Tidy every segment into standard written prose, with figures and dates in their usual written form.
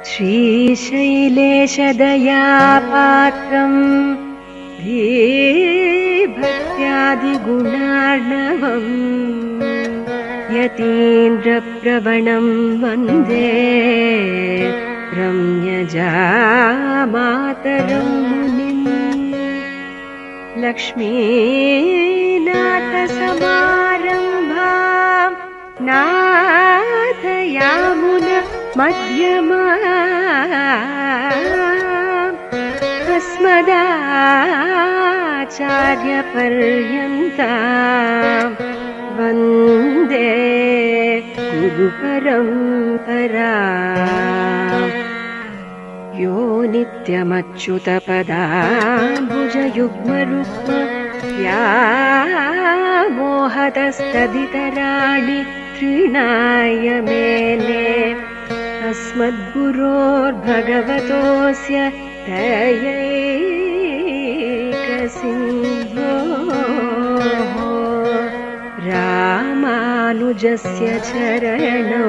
श्रीशैलेशदयापात्रम् धीभक्त्यादिगुणार्णवम् यतीन्द्रप्रवणं वन्दे रम्यजामातरं मुनिम्। लक्ष्मीनाथसमारम्भां नाथयामुन मध्यमाम् अस्मदाचार्यपर्यन्तां वन्दे गुरुपरम्पराम्। यो नित्यमच्युतपदाम्बुजयुग्मरुक्म व्यामोहतस्तदितराणि तृणाय मेने अस्मद्गुरोर्भगवतोऽस्य दयैकसिन्धोः रामानुजस्य चरणौ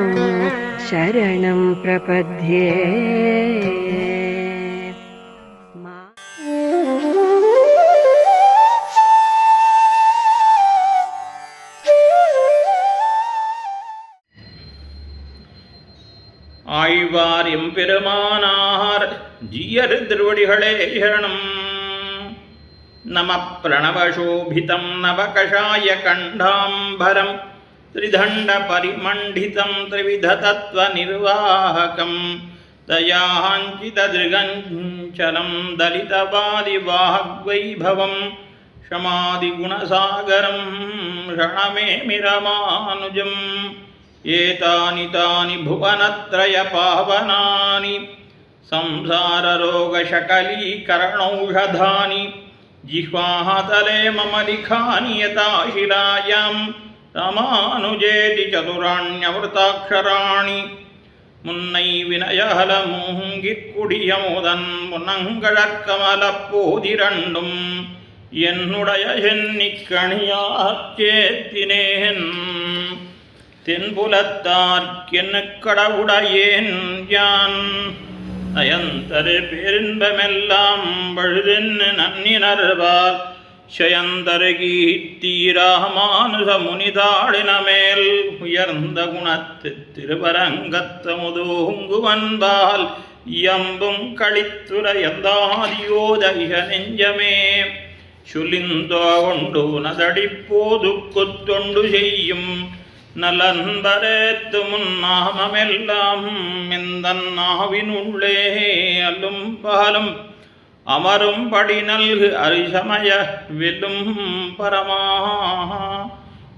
शरणं प्रपद्ये। ஆழ்வார் எம்பெருமானார் ஜீயர் திருவடிகளே சரணம். நம பிரணவசோபிதம் நவகஷாய கண்டாம்பரம் திரிதண்ட பரிமண்டிதம் திரிவித தத்வ நிர்வாககம் தயாஞ்சிததிருகஞ்சலம் தலிதபாதி வாக்வைபவம் ஷமாதி குணசாகரம் ஷணமேமி ராமானுஜம். ஏதானி தானி புவனத்ரய பாவனானி संसाररोगशकलीकरणौषधानि जिह्वातले मम लिखानि यथाशिलायां रामानुजेति चतुराण्यवृताक्षराणि मुन्नै विनयहलमूङ्गिक्कुडियमुदन् मुनङ्गळकमलप्पोदिरण्डुं என்னுடைய சென்னிக்கணியாச்சேத்தினேன் தென்புலத்தார்க்கென்னு கடவுடையேன் யான் அயந்தரு பேரின்பமெல்லாம் பழுதென்னு நன்னினர்வார் ஷயந்தரு கீர்த்தி ராமானுஜ முனிதாளினமேல் உயர்ந்த குணத்து திருவரங்கத்தமுதோங்குவன்பால் இயம்பும் களித்துரையந்தாதியோதய நெஞ்சமே சுலிந்தோ கொண்டு நதடிப்போது கொத்தொண்டு செய்யும் நலன்பரேத்து முன்னாமெல்லாம் இந்த நாவினுள்ளே அல்லும் பாலும் அமரும் படி நல்கு அரிசமய வெல்லும் பரமா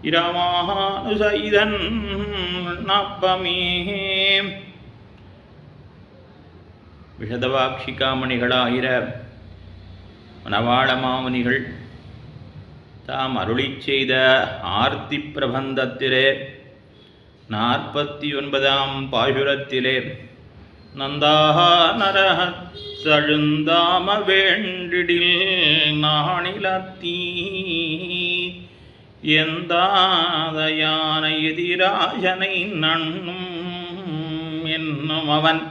இரமானுசைதன் நப்பமே. விஷதவாட்சிகாமணிகளாகிற மணவாள மாமுனிகள் தாம் அருளி செய்த ஆர்த்தி பிரபந்தத்திலே 49ஆம் பாசுரத்திலே நந்தாக நரஹழுந்தாம வேண்டிடில் நாணிலத்தீ எந்தாதயான எதிராஜனை நண்ணும் என்னும் அவன்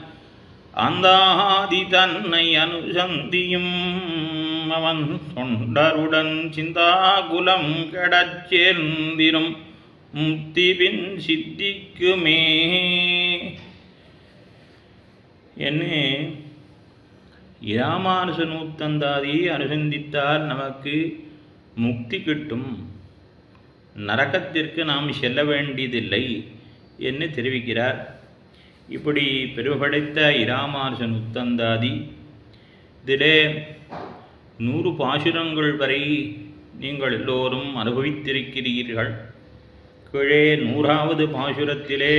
அந்தாதி தன்னை அனுசந்தியும் அவன் தொண்டருடன் சிந்தாகுலம் கெடச் சேர்ந்திரும் முக்திபின் சித்திக்குமே. என்னே இராமானுச நூத்தந்தாதியை அனுசந்தித்தால் நமக்கு முக்தி கிட்டும், நரகத்திற்கு நாம் செல்ல வேண்டியதில்லை என்று தெரிவிக்கிறார். இப்படி பெருபடைத்த இராமானுஜ நூத்தந்தாதி இதிலே 100 பாசுரங்கள் வரை நீங்கள் எல்லோரும் அனுபவித்திருக்கிறீர்கள். கீழே 100வது பாசுரத்திலே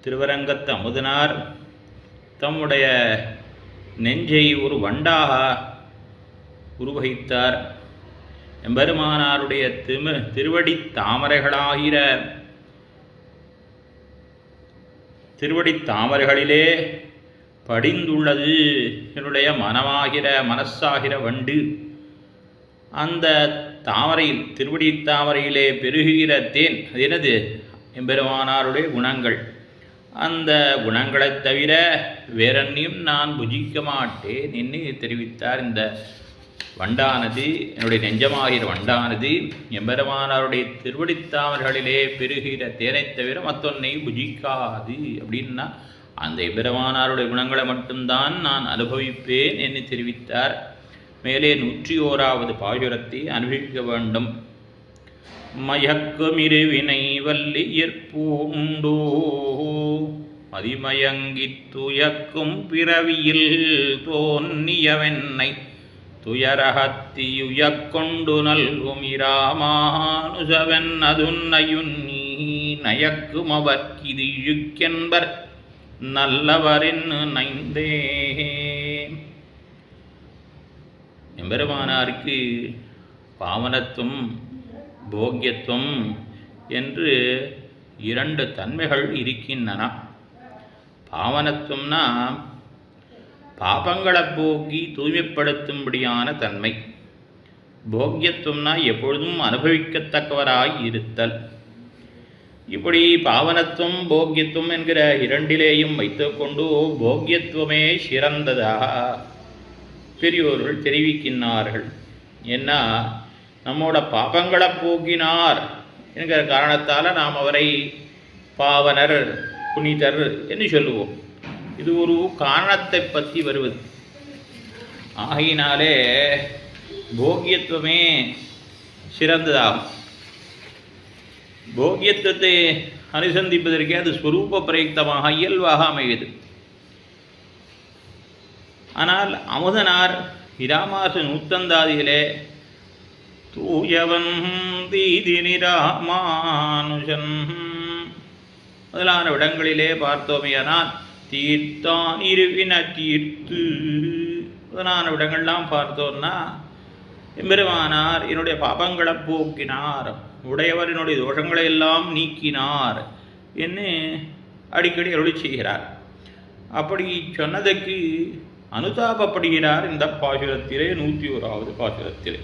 திருவரங்கத்து அமுதனார் தம்முடைய நெஞ்சை ஒரு வண்டாக உருவகித்தார். எம்பெருமானாருடைய திருவடி தாமரைகளாகிற திருவடி தாமரைகளிலே படிந்துள்ளது என்னுடைய மனசாகிற வண்டு. அந்த தாமரையில் திருவடி தாமரையிலே பெருகுகிற தேன் அது எனது எம்பெருமானாருடைய குணங்கள். அந்த குணங்களைத் தவிர வேறென்னையும் நான் புஜிக்க மாட்டேன் என்று தெரிவித்தார். இந்த வண்டானது, என்னுடைய நெஞ்சமாகிற வண்டானது எம்பெருமானாருடைய திருவடித்தாமர்களிலே பெருகிற தேனைத் தவிர மற்றொன்னை புஜிக்காது. அப்படின்னா அந்த எம்பெருமானாருடைய குணங்களை மட்டும்தான் நான் அனுபவிப்பேன் என்று தெரிவித்தார். மேலே 101வது பாசுரத்தை அனுபவிக்க வேண்டும். மயக்குமிருவினை வல்லியற்பூண்டோ மதிமயங்கித் துயக்கும் பிறவியில் தோன்னியவென்னை துயரகத்தியுயக்கொண்டு நல்கும் இராமானுசவன் அதுன்னையுன்னீ நயக்கும் அவர்க்கிது இழுக்கென்பர் நல்லவரென்னு நைந்தே. எம்பெருமானாருக்கு பாவனத்துவம் போக்கியத்துவம் என்று 2 தன்மைகள் இருக்கின்றன. பாவனத்துவம்னா பாபங்களை போக்கி தூய்மைப்படுத்தும்படியான தன்மை. போக்கியத்துவம்னா எப்பொழுதும் அனுபவிக்கத்தக்கவராய் இருத்தல். இப்படி பாவனத்துவம் போக்கியத்துவம் என்கிற 2லேயும் வைத்துக்கொண்டு போக்கியத்துவமே சிறந்ததாக பெரியோர்கள் தெரிவிக்கின்றார்கள். ஏன்னா நம்மோட பாபங்களை போக்கினார் என்கிற காரணத்தால் நாம் அவரை பாவனர் புனிதர் என்று சொல்லுவோம். இது ஒரு காரணத்தை பற்றி வருவது. ஆகையினாலே போக்கியத்துவமே சிறந்ததாகும். போக்கியத்துவத்தை அனுசந்திப்பதற்கே அது ஸ்வரூப பிரயுக்தமாக இயல்பாக அமைவது. ஆனால் அமுதனார் இராமாச நூத்தந்தாதியிலே தூயவன் தீதினி ராமானுஜன் முதலான இடங்களிலே பார்த்தோமையானால் தீர்த்தான் இருவின தீர்த்து முதலான இடங்கள்லாம் பார்த்தோம்னா எம்பெருமானார் என்னுடைய பாபங்களை போக்கினார், உடையவர் என்னுடைய தோஷங்களை எல்லாம் நீக்கினார் என்று அடிக்கடி அருளி செய்கிறார். அப்படி சொன்னதுக்கு அனுதாபப்படுகிறார் இந்த பாசுரத்திலே 101வது பாசுரத்திலே.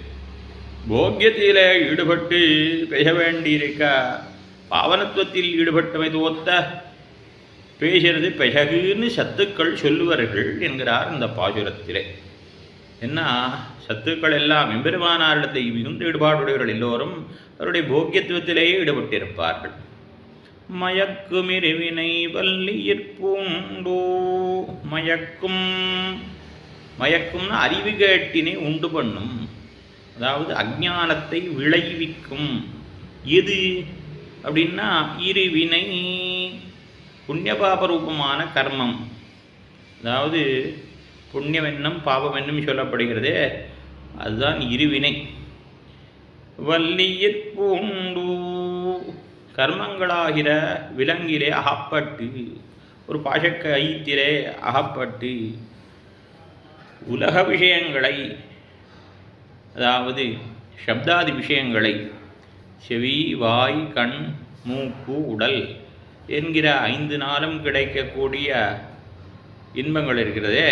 போக்கியத்திலே ஈடுபட்டு பேச வேண்டியிருக்க பாவனத்துவத்தில் ஈடுபட்டமை தோத்த பேசுறது பெசகுன்னு சத்துக்கள் சொல்லுவார்கள் என்கிறார் இந்த பாசுரத்திலே. என்ன சத்துக்கள் எல்லாம் எம்பெருமானாரிடத்தை மிகுந்த ஈடுபாடுடையவர்கள் எல்லோரும் அவருடைய போக்கியத்துவத்திலேயே ஈடுபட்டிருப்பார்கள். மயக்குமிருவினை வல்லியிற்பூண்டோ மயக்கும் மயக்கும்னா அறிவு கேட்டினை உண்டு பண்ணும், அதாவது அஞ்ஞானத்தை விளைவிக்கும். எது அப்படின்னா இருவினை புண்ணியபாப ரூபமான கர்மம், அதாவது புண்ணியம் என்னும் பாபம் என்னும் சொல்லப்படுகிறதே அதுதான் இருவினை. வல்லியிற்பூண்டு கர்மங்களாகிற விலங்கிலே அகப்பட்டு ஒரு பாசக்கயிற்றிலே அகப்பட்டு உலக விஷயங்களை, அதாவது சப்தாதி விஷயங்களை, செவி வாய் கண் மூக்கு உடல் என்கிற 5 நாளும் கிடைக்கக்கூடிய இன்பங்கள் இருக்கிறதே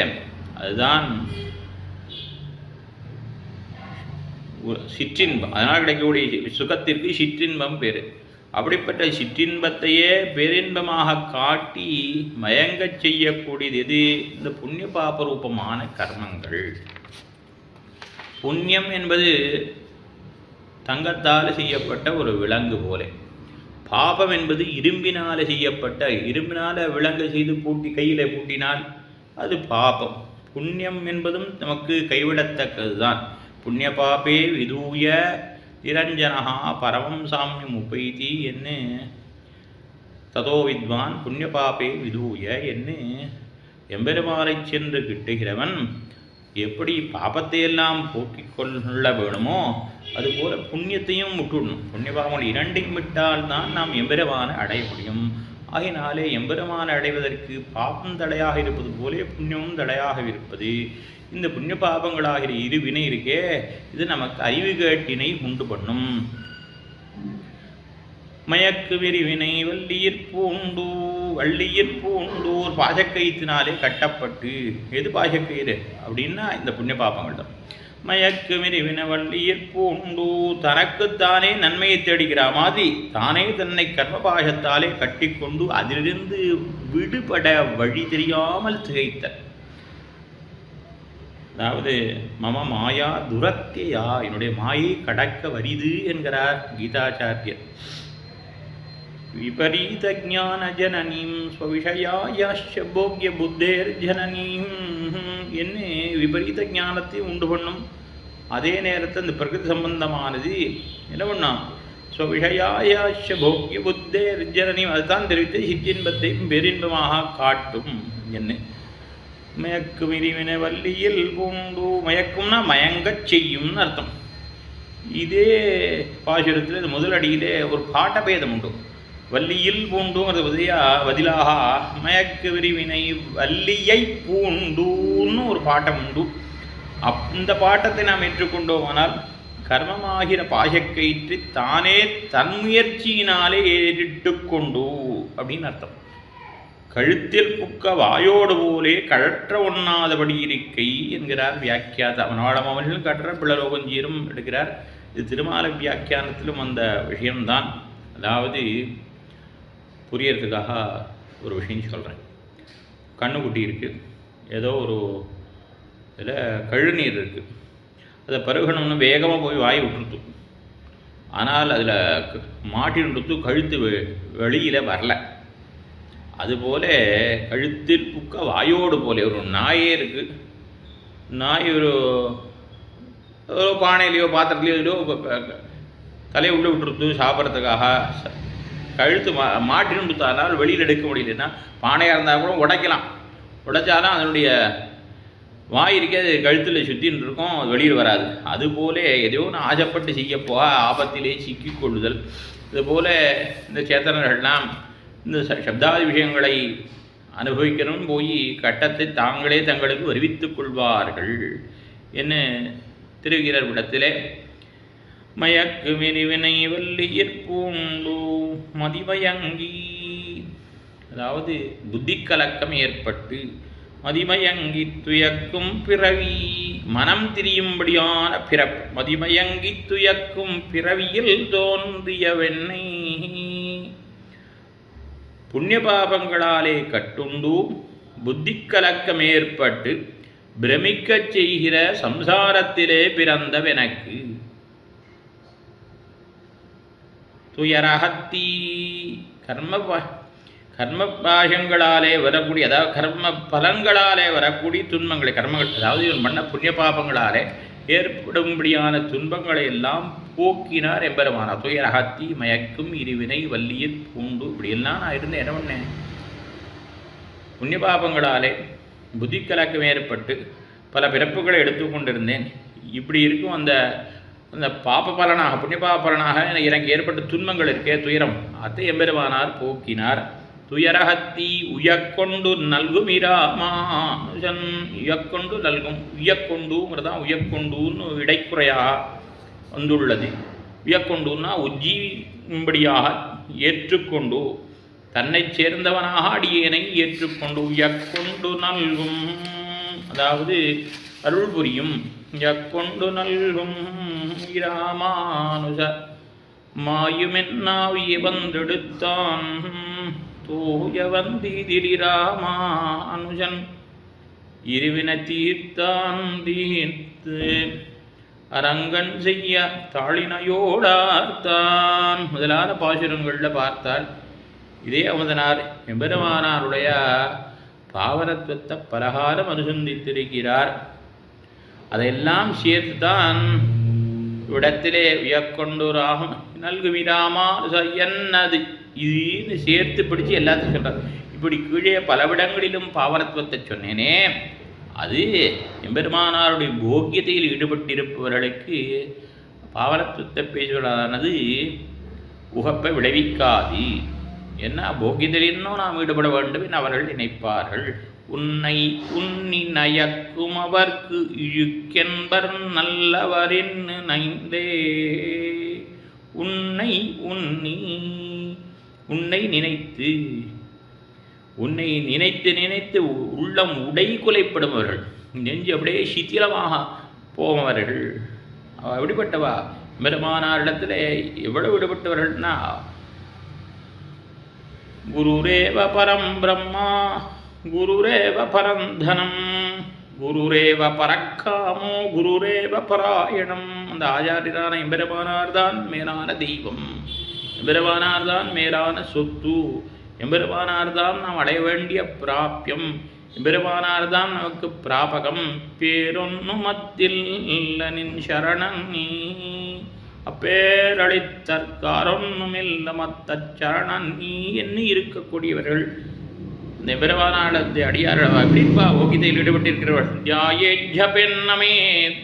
அதுதான் சிற்றின்பம். அதனால் கிடைக்கக்கூடிய சுகத்திற்கு சிற்றின்பம் பேர். அப்படிப்பட்ட சிற்றின்பத்தையே பேரின்பமாக காட்டி மயங்கச் செய்யக்கூடியது எது? இந்த புண்ணிய பாபரூபமான கர்மங்கள். புண்ணியம் என்பது தங்கத்தால் செய்யப்பட்ட ஒரு விலங்கு போல, பாபம் என்பது இரும்பினால் செய்யப்பட்ட, இரும்பினால் விலங்கு செய்து பூட்டி கையில் பூட்டினால் அது பாபம். புண்ணியம் என்பதும் நமக்கு கைவிடத்தக்கது தான். புண்ணிய பாபே விதூய நிரஞ்சனஹா பரமம் சாமியம் உபைதி என்று ததோ வித்வான் புண்ணிய பாபே விதூய என்று எம்பெருமானை சென்று கிட்டுகிறவன் எப்படி பாபத்தையெல்லாம் போக்கிக் கொள்ள வேணுமோ அதுபோல புண்ணியத்தையும் விட்டுடணும். புண்ணிய பாபங்கள் 2ஐயும் விட்டால்தான் நாம் எம்பெருமானை அடைய முடியும். ஆகினாலே எம்பெருமானை அடைவதற்கு பாபம் தடையாக இருப்பது போலே புண்ணியமும் தடையாக இருப்பது. இந்த புண்ணிய பாபங்களாகிற இருவினை இருக்கே இது நமக்கு அறிவு கேட்டினை உண்டு பண்ணும். மயக்கு விரிவினை வள்ளியிற்பூண்டு பாசக்கயிற்றினாலே கட்டப்பட்டு, எது பாசக்கயிறு அப்படின்னா இந்த புண்ணிய பாபங்கள் தான். மயக்கு மிரிவின வள்ளியில் பூண்டு தனக்குத்தானே நன்மையை தேடுகிற மாதிரி தானே தன்னை கர்மபாயத்தாலே கட்டிக்கொண்டு அதிலிருந்து விடுபட வழி தெரியாமல் திகைத்தல். அதாவது மம மாயா துரத்தியா, என்னுடைய மாயை கடக்க வரிது என்கிறார் கீதாச்சாரியர். விபரீத ஜான ஜனனீம் ஸ்வவிஷயாயாஷ்ச போக்ய புத்தேர் ஜனனீம், என்ன விபரீத ஞானத்தை உண்டு பண்ணும், அதே நேரத்தில் இந்த பிரகிருதி சம்பந்தமானது என்ன பண்ணாம், ஸ்வவிஷயாயாஷ்ச போக்ய புத்தேர் ஜனனீம், அதுதான் தெரிவித்து சிற்றின்பத்தையும் பேரின்பமாக காட்டும். என்ன மயக்கு மிரிவின வள்ளியில் பூண்டு, மயக்கும்னா மயங்கச் செய்யும்னு அர்த்தம். இதே பாசுரத்தில் முதல் அடியிலே ஒரு பாட்டபேதம் உண்டு. வள்ளியில் பூண்டுங்கிறது பதிலாக மயக்கு விரிவினை வள்ளியை பூண்டுன்னு ஒரு பாட்டம் உண்டு. அந்த பாட்டத்தை நாம் ஏற்றுக்கொண்டோமானால் கர்மமாகிற பாசக்கயிற்று தானே தன்முயற்சியினாலே ஏறிட்டு கொண்டு அப்படின்னு அர்த்தம். கழுத்தில் புக்க வாயோடு போலே கழற்ற ஒண்ணாதபடி இருக்கை என்கிறார் வியாக்கியாதா. மனவாளமாவனிலும் கற்ற பிள்ளலோகஞ்சீரும் எடுக்கிறார். இது திருமால வியாக்கியானத்திலும் அந்த விஷயம்தான். அதாவது புரியறதுக்காக ஒரு விஷயம் சொல்கிறேன். கண்ணுக்குட்டி இருக்குது, ஏதோ ஒரு இதில் கழுநீர் இருக்குது, அதை பருகணும்னு வேகமாக போய் வாய் விட்டுருத்து. ஆனால் அதில் மாட்டின்றது கழுத்து வெளியில் வரல. அதுபோல கழுத்தில் புக்க வாயோடு போல ஒரு நாயே இருக்குது. நாய் ஒரு பானையிலையோ பாத்திரத்துலையோ இதுலையோ தலையை உள்ளே விட்டுருத்து சாப்பிட்றதுக்காக. கழுத்து மாட்டின்னு கொடுத்தானால் வெளியில் எடுக்க முடியலன்னா பானையாக இருந்தால் கூட உடைக்கலாம். உடைச்சாலும் அதனுடைய வாய் இருக்கே அது கழுத்தில் சுற்றின்னு இருக்கும், அது வெளியில் வராது. அதுபோல எதையோ நான் ஆசைப்பட்டு செய்யப்போ ஆபத்திலே சிக்கிக்கொள்ளுதல். இதுபோல் இந்த சேத்தனர்கள்லாம் இந்த சப்தாதி விஷயங்களை அனுபவிக்கணும் போய் கட்டத்தை தாங்களே தங்களுக்கு வருவித்துக் கொள்வார்கள் என்ன திருவீரர் விடத்திலே. மயக்கு மிரிவினை வள்ளியிற் பூண்டு மதிமயங்கி, அதாவது புத்தி கலக்கம் ஏற்பட்டு மதிமயங்கி துயக்கும் பிறவி, மனம் திரியும்படியான பிறப்பு. மதிமயங்கி துயக்கும் பிறவியில் தோன்றிய வெண்ணை, புண்ணிய பாபங்களாலே கட்டுண்டு புத்தி கலக்கம் ஏற்பட்டு பிரமிக்கச் செய்கிற சம்சாரத்திலே பிறந்தவெனக்கு துயரகத்தி, கர்ம பாகங்களாலே வரக்கூடிய, அதாவது கர்ம பலன்களாலே வரக்கூடிய துன்பங்களை, கர்மங்கள் அதாவது இவன் பண்ண புண்ணிய பாபங்களாலே ஏற்படும்படியான துன்பங்களை எல்லாம் போக்கினார் எம்பெருமானார். துயரகத்தி மயக்கும் இருவினை வள்ளியில் பூண்டு, இப்படியெல்லாம் நான் இருந்து என்ன பண்ணேன், புண்ணிய பாபங்களாலே புத்தி கலக்கம் ஏற்பட்டு பல பிறப்புகளை எடுத்துக்கொண்டிருந்தேன். இப்படி இருக்கும் அந்த அந்த பாப்ப பலனாக புண்ணிய பாப பலனாக எனக்கு ஏற்பட்ட துன்பங்கள் இருக்கே துயரம், அதை எம்பெருமானார் போக்கினார். துயரகத்தி உயக்கொண்டு நல்கும் இராமானுஜன், உயக்கொண்டு நல்கும், உயக்கொண்டுங்கிறதான் உயக்கொண்டுன்னு இடைக்குறையாக வந்துள்ளது. உயக்கொண்டுன்னா உஜ்ஜியும்படியாக ஏற்றுக்கொண்டு தன்னை சேர்ந்தவனாக அடியேனை ஏற்றுக்கொண்டு உயக்கொண்டு நல்கும், அதாவது அருள் புரியும். யக்கொண்டு நல்கும் இராமானுஜ மாயுமென்னாவிய வந்தெடுத்தான் தூய வந்திதிரி ராமானுஜன் இருவின தீர்த்தான் தீர்த்து அரங்கன் செய்ய தாளினையோடார்த்தான் முதலான பாசுரங்களில் பார்த்தால் இதே அவதனார் எம்பெருமானாருடைய பாவனத்துவத்தை பலகாரம் அனுசந்தித்திருக்கிறார். அதையெல்லாம் சேர்த்துதான் இடத்திலே உயக்கொண்டு ராகம் நல்குமிராமா என்னது இதுன்னு சேர்த்து பிடிச்சு எல்லாத்தையும் சொல்கிறார். இப்படி கீழே பலவிடங்களிலும் பாவனத்துவத்தை சொன்னேனே, அது எம்பெருமானாருடைய போக்கியத்தையில் ஈடுபட்டிருப்பவர்களுக்கு பாவனத்துவத்தை பேசுவதானது உகப்பை விளைவிக்காது. என்ன போக்கியத்திலும் நாம் ஈடுபட வேண்டும் என அவர்கள் நினைப்பார்கள். உன்னை உன்னி நயக்கும் அவர்க்கு இழுக்கென்பர் நல்லவரின் நைந்தே, உன்னை உன்னி உன்னை நினைத்து உன்னை நினைத்து நினைத்து உள்ளம் உடை குலைப்படுபவர்கள், நெஞ்சு அப்படியே சித்திரமாக போமவர்கள். அவள் எப்படிப்பட்டவா? பெருமானாரிடத்தில் எவ்வளவு விடுபட்டவர்கள்னா, குருரேவ பரம் பிரம்மா குருரேவ பரந்தனம் குருரேவ பரக்காமோ குருரேவ பராயணம். அந்த ஆச்சாரியரான எம்பெருமானார் தான் மேலான தெய்வம், எம்பெருமானார் தான் மேலான சொத்து, எம்பெருமானார் தான் நாம் அடைய வேண்டிய பிராபியம், எம்பெருமானார் தான் நமக்கு பிராபகம். பேரொன்னுமத்தில் நின் சரணன் நீ அப்பேரளித்தற்காரொன்னுமில்ல மத்த சரணன் நீ என்று இருக்கக்கூடியவர்கள் இந்த எம்பெருமானாரத்தை அடியார்கள். அப்படின்பா ஓகிதையில் ஈடுபட்டிருக்கிறவர்கள். தியாயேஜ்யபென்னமே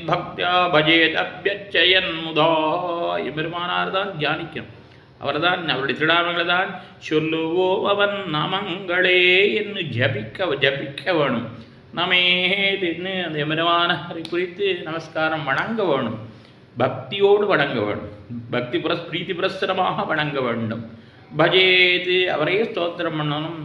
பக்தியா பஜேத் அப்யச்சயன் முதா. எம்பெருமானார் தான் தியானிக்கணும், அவர்தான் அவருடைய திருநாமங்களை தான் சொல்லுவோம், அவன் நாமங்களே என்று ஜபிக்க வேணும். நமேன்னு அந்த எம்பெருமானாரை குறித்து நமஸ்காரம் வணங்க வேணும், பக்தியோடு வணங்க வேண்டும், பிரீத்தி புரஸ்தரமாக வணங்க வேண்டும். பஜேது அவரையே ஸ்தோத்திரம் பண்ணணும்,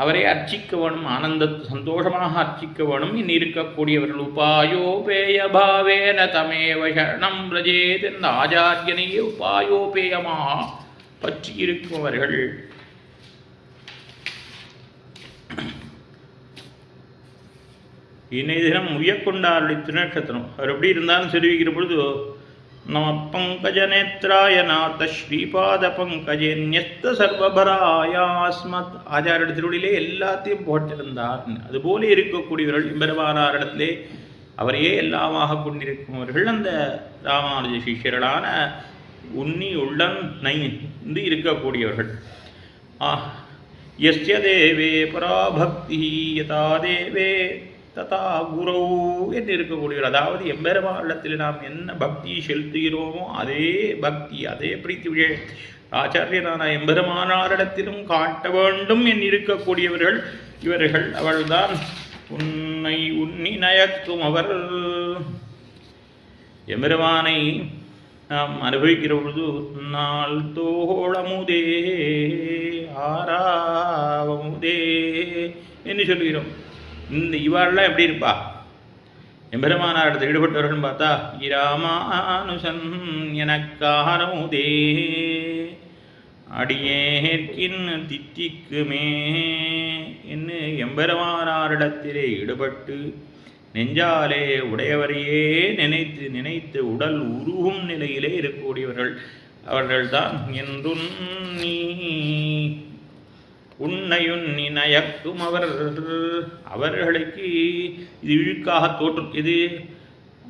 அவரை அர்ச்சிக்க வேணும், ஆனந்த சந்தோஷமாக அர்ச்சிக்க வேணும். இனி இருக்கக்கூடியவர்கள் உபாயோபேய பாவேன தமேவ சரணம் பிரஜேத் என்ற ஆச்சாரியனையே உபாயோபேயமாக பற்றி இருக்குமவர்கள். இன்னை தினம் உயக்கொண்டாருடைய திருநட்சத்திரம். அவர் எப்படி இருந்தாலும் தெரிவிக்கிற பொழுது, நம பங்கஜ நேத்ராய நாத ஸ்ரீபாத பங்கஜே நியஸ்த சர்வபராயாஸ்மத். ஆச்சாரிய திருவடியிலே எல்லாத்தையும் போட்டிருந்தார். அதுபோல இருக்கக்கூடியவர்கள் எம்பெருமானாரிடத்திலே அவரையே எல்லாமாக கொண்டிருக்குமவர்கள் அந்த ராமானுஜ சிஷ்யர்களான உன்னி உள்ளன் நைந்து இருக்கக்கூடியவர்கள். யஸ்ய தேவே பராபக்தி யதா தேவே ததா குரு என்று இருக்கக்கூடியவர். அதாவது எம்பெருமானிடத்தில் நாம் என்ன பக்தி செலுத்துகிறோமோ அதே பக்தி, அதே பிரீத்தி விஜய ஆச்சாரியனான எம்பெருமானாரிடத்திலும் காட்ட வேண்டும் என்று இருக்கக்கூடியவர்கள் இவர்கள். அவள்தான் உன்னை உன்னி நயக்கும் அவர். எம்பெருமானை நாம் அனுபவிக்கிற பொழுது நாள் தோழமுதே ஆறாவமுதே என்று சொல்கிறோம். இந்த இவாளெல்லாம் எப்படி இருப்பா? எம்பெருமானாரிடத்தில் ஈடுபட்டவர்கள் பார்த்தா, இராமானுசன் எனக்காரமுதே அடியேற்கின் தித்திக்குமே என்று எம்பெருமானாரிடத்திலே ஈடுபட்டு நெஞ்சாலே உடையவரையே நினைத்து நினைத்து உடல் உருகும் நிலையிலே இருக்கக்கூடியவர்கள் அவர்கள்தான். என்றும் நீ உன்னையுன்னி நயக்கும் அவர். அவர்களுக்கு இது இழுக்காக தோற்றும். இது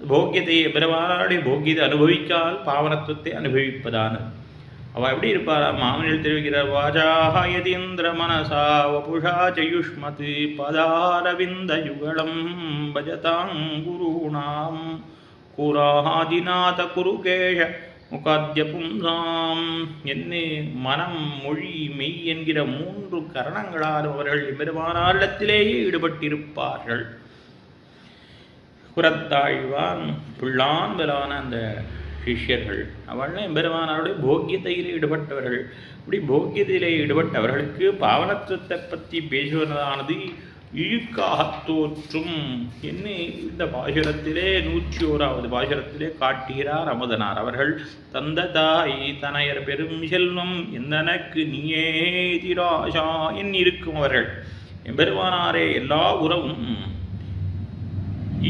போக்கியத்தை பெருமானாருடைய போக்கியத்தை அனுபவிக்கால் பாவனத்துவத்தை அனுபவிப்பதான அவள் எப்படி இருப்பாராம்? மாமனில் தெரிவிக்கிறார். வாஜாஹ யதீந்திர மனசா வபுஷா ஜயுஷ்மதி பதாரவிந்த யுகலம் பஜதாங் குருணாம் குராதிநாத குருகேஷ முகாத்திய பும்சாம் என்று மனம் மொழி மெய் என்கிற 3 கரணங்களால் அவர்கள் எம்பெருமானாரிடத்திலேயே ஈடுபட்டிருப்பார்கள். குரத்தாழ்வான் பிள்ளான் பலான அந்த சிஷ்யர்கள் அவள் எம்பெருமானாருடைய போக்கியத்தையிலே ஈடுபட்டவர்கள். இப்படி போக்கியத்திலே ஈடுபட்டவர்களுக்கு பாவனத்துவத்தை பற்றி பேசுவதானது இழுக்காக தோற்றும் என்று இந்த பாசுரத்திலே 101வது பாசுரத்திலே காட்டுகிறார் அமுதனார். அவர்கள் தந்த தாய் தனையர் பெரும் செல்வம் எந்தனக்கு நீயே திராசா என்று இருக்கும் அவர்கள். எம்பெருமானாரே எல்லா உறவும்,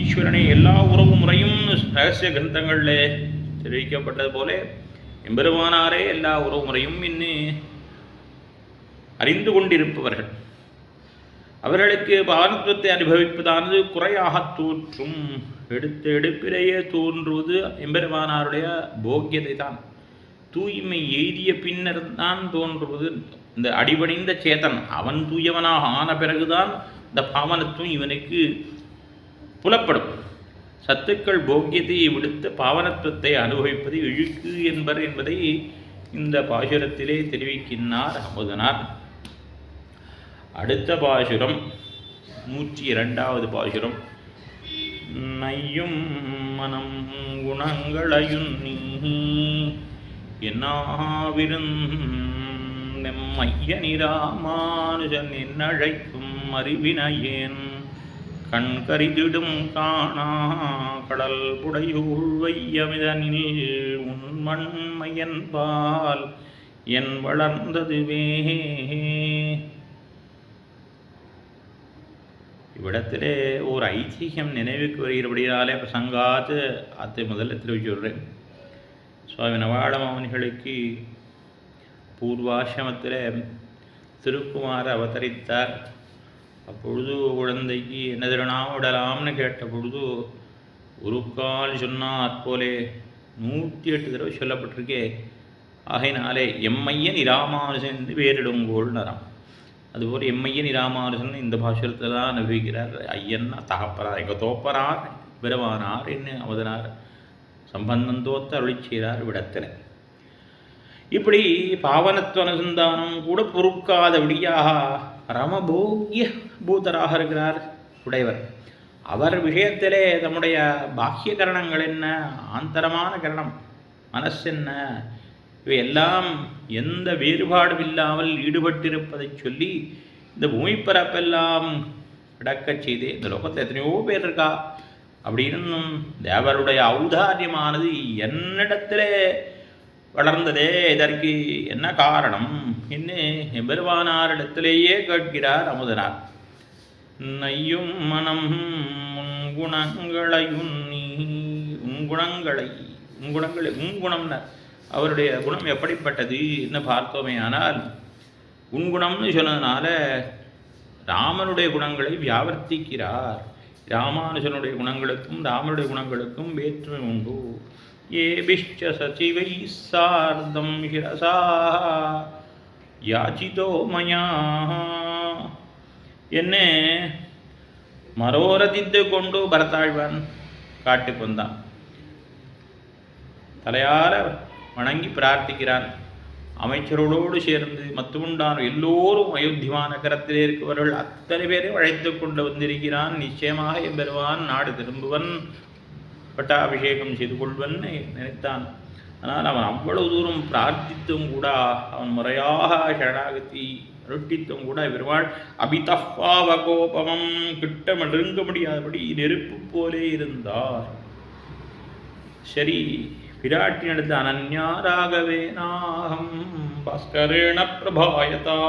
ஈஸ்வரனை எல்லா உறவு முறையும் ரகசிய கிரந்தங்களில் தெரிவிக்கப்பட்டது போல எம்பெருமானாரே எல்லா உறவு முறையும் என்று அறிந்து கொண்டிருப்பவர்கள். அவர்களுக்கு பாவனத்துவத்தை அனுபவிப்பதானது குறையாக தோற்றும். எடுத்த எடுப்பிலேயே தோன்றுவது எம்பெருமானாருடைய போக்கியத்தை தான். தூய்மை எய்திய பின்னர் தான் தோன்றுவது இந்த அடிபணிந்த சேதன். அவன் தூயவனாக ஆன பிறகுதான் இந்த பாவனத்துவம் இவனுக்கு புலப்படும். சத்துக்கள் போக்கியத்தை விடுத்த பாவனத்துவத்தை அனுபவிப்பது இழுக்கு என்பர் என்பதை இந்த பாசுரத்திலே தெரிவிக்கின்றார் அமுதனார். அடுத்த பாசுரம் 102வது பாசுரம். நையும் மனம் குணங்களையும் நீ என்னாவிருந்தெம்மையனிராமானுஜன் என்னழைக்கும் அறிவினையேன் கண் கரிதிடும் காணா கடல் புடையூழ் வையமிதனில் உன்மண்மையன்பால் என் வளர்ந்ததுவே. இவ்விடத்திலே ஒரு ஐதீகம் நினைவுக்கு வருகிறபடியாலே பிரசங்காத்து அதை முதல்ல தெரிவிச்சுடுறேன். சுவாமி நவாட மௌனிகளுக்கு பூர்வாசிரமத்தில் திருக்குமார் அவதரித்தார். அப்பொழுது குழந்தைக்கு என்ன திருநாமடலாம்னு கேட்ட பொழுது ஒரு கால் சொன்னார் போலே 108 தடவை சொல்லப்பட்டிருக்கே. ஆகையினாலே எம்மையன் இராமானுஜன் என்று வேறிடுங்கோள்னராம். அதுபோல் எம்மையன் இராமானுஜன் இந்த பாசுரத்தில் தான் அனுபவிக்கிறார். ஐயன்னா தகப்பனார், எங்கள் தோப்பனார் பெருமானார் என்ன அவதனார் சம்பந்தம் தோத்த அருளி செய்கிறார் விடத்தில். இப்படி பாவனத்துவ அனுசந்தானம் கூட பொறுக்காதபடியாக ரமபோக்கிய பூதராக இருக்கிறார் உடையவர். அவர் விஷயத்திலே தம்முடைய பாக்கிய கரணங்கள் என்ன, ஆந்தரமான கரணம் மனசென்ன, இவையெல்லாம் எந்த வேறுபாடும் இல்லாமல் ஈடுபட்டிருப்பதை சொல்லி இந்த பூமிப்பரப்பெல்லாம் கிடக்கச் செய்தே. இந்த லோகத்தில் எத்தனையோ பேர் இருக்கா அப்படின்னு தேவருடைய ஔதாரியமானது என்னிடத்திலே வளர்ந்ததே, இதற்கு என்ன காரணம் என்று எம்பெருமானாரிடத்திலேயே கேட்கிறார் அமுதனார். நையும் மனம் உன்குணம்னர் அவருடைய குணம் எப்படிப்பட்டது என்ன பார்த்தோமே. ஆனால் உன்குணம்னு சொன்னதுனால ராமனுடைய குணங்களை வியாவர்த்திக்கிறார். ராமானுஜனுடைய குணங்களுக்கும் ராமனுடைய குணங்களுக்கும் வேற்றுமை உண்டு. ஏபிஷ்ச சச்சிவை சார்தம் ஹிரசா யாச்சிதோ மயா என்ன மரோரதித்து கொண்டு பரதாழ்வான் காட்டுக்கு வந்தான். தலையார வணங்கி பிரார்த்திக்கிறான். அமைச்சரோடு சேர்ந்து மத்துண்டான எல்லோரும் அயோத்தியா நகரத்திலே இருக்கிறவர்கள் அத்தனை பேரை அழைத்து கொண்டு வந்திருக்கிறான். நிச்சயமாக எம்பெருவான் நாடு திரும்புவன், பட்டாபிஷேகம் செய்து கொள்வன் நினைத்தான். ஆனால் அவன் அவ்வளவு தூரம் பிரார்த்தித்தும் கூட, அவன் முறையாக சரணாகதி அருட்டித்தும் கூட பெருமாள் அபிதப்பாவகோபமம் கிட்ட நெருங்க முடியாதபடி நெருப்பு போலே இருந்தார். சரி, விராட்டினடுத்த அனன்யா ராகவே நாகம் பாஸ்கரேண பிரபாயதா,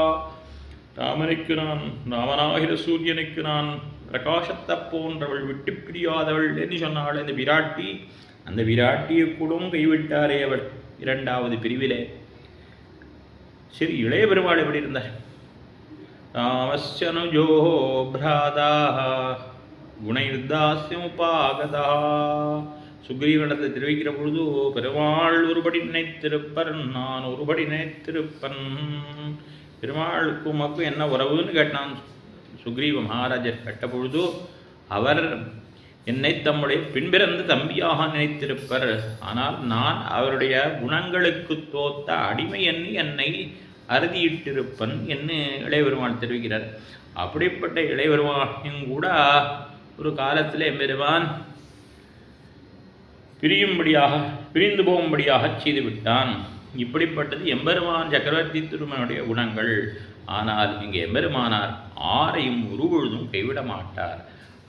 ராமனுக்கு நான் ராமனாகிற சூரியனுக்கு நான் பிரகாசத்தை போன்றவள் விட்டு பிரியாதவள் என்று சொன்னாள் இந்த விராட்டி. அந்த விராட்டியை கூட கைவிட்டாரே அவள் இரண்டாவது பிரிவிலே. சரி, இளைய பெருமாள் எப்படி இருந்தார்? ராமஸ்யனுஜோ பிராதா குணயுத்தாஸ்யமுபாகதா. சுக்ரீவனத்தை தெரிவிக்கிற பொழுது பெருமாள் ஒருபடி நினைத்திருப்பர், நான் ஒருபடி நினைத்திருப்பன். பெருமாளுக்கும் உமக்கும் என்ன உறவுன்னு கேட்டான் சுக்ரீவ மகாராஜர். கேட்ட பொழுது அவர் என்னை தம்முடைய பின்பிறந்த தம்பியாக நினைத்திருப்பர், ஆனால் நான் அவருடைய குணங்களுக்கு தோத்த அடிமை எண்ணி என்னை அறுதியிட்டிருப்பன் என்று இளையபெருமான் தெரிவிக்கிறார். அப்படிப்பட்ட இளையபெருமானையும் கூட ஒரு காலத்தில் எம்பெருமான் பிரிந்து போகும்படியாக செய்துவிட்டான். இப்படிப்பட்டது எம்பெருமான் சக்கரவர்த்தி திருமனுடைய குணங்கள். ஆனால் இங்கே எம்பெருமானார் ஆரையும் ஒருபொழுதும் கைவிட மாட்டார்.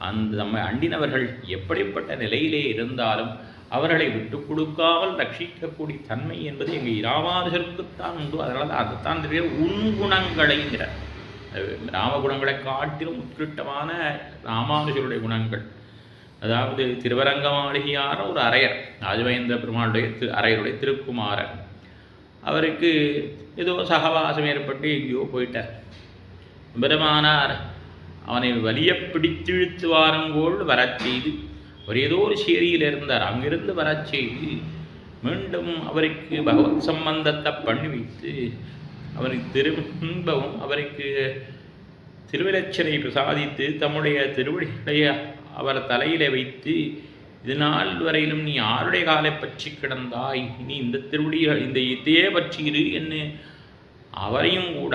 அந்த நம்மை அண்டினவர்கள் எப்படிப்பட்ட நிலையிலே இருந்தாலும் அவர்களை விட்டு கொடுக்காமல் ரட்சிக்கக்கூடிய தன்மை என்பது எங்கள் ராமானுஜருக்குத்தான் உண்டு. அதனால தான் அதைத்தான் தெரிய உன்குணங்களைங்கிற ராமகுணங்களை காட்டிலும் உத்கிருஷ்டமான ராமானுஜருடைய குணங்கள். அதாவது திருவரங்க மாளிகையான ஒரு அரையர், ராஜவேந்திர பெருமாளுடைய அரையருடைய திருக்குமாரன். அவருக்கு ஏதோ சகவாசம் ஏற்பட்டு எங்கேயோ போயிட்டார். பெருமானார் அவனை வலிய பிடித்து இழுத்து வாருங்கோள் வரச் செய்து, அவர் ஏதோ ஒரு சேரியில் இருந்தார், அங்கிருந்து வரச் செய்து மீண்டும் அவருக்கு பகவத் சம்பந்தத்தை பண்ணி வைத்து அவருக்கு திரும்பவும் அவருக்கு திருவிலச்சனை பிரசாதித்து தம்முடைய திருவடிகளை அவர் தலையில வைத்து, இது நாள் வரையிலும் நீ யாருடைய காலை பற்றி கிடந்தாய், நீ இந்த திருவடிகள் இந்த இதையே பற்றியிரு என்று அவரையும் கூட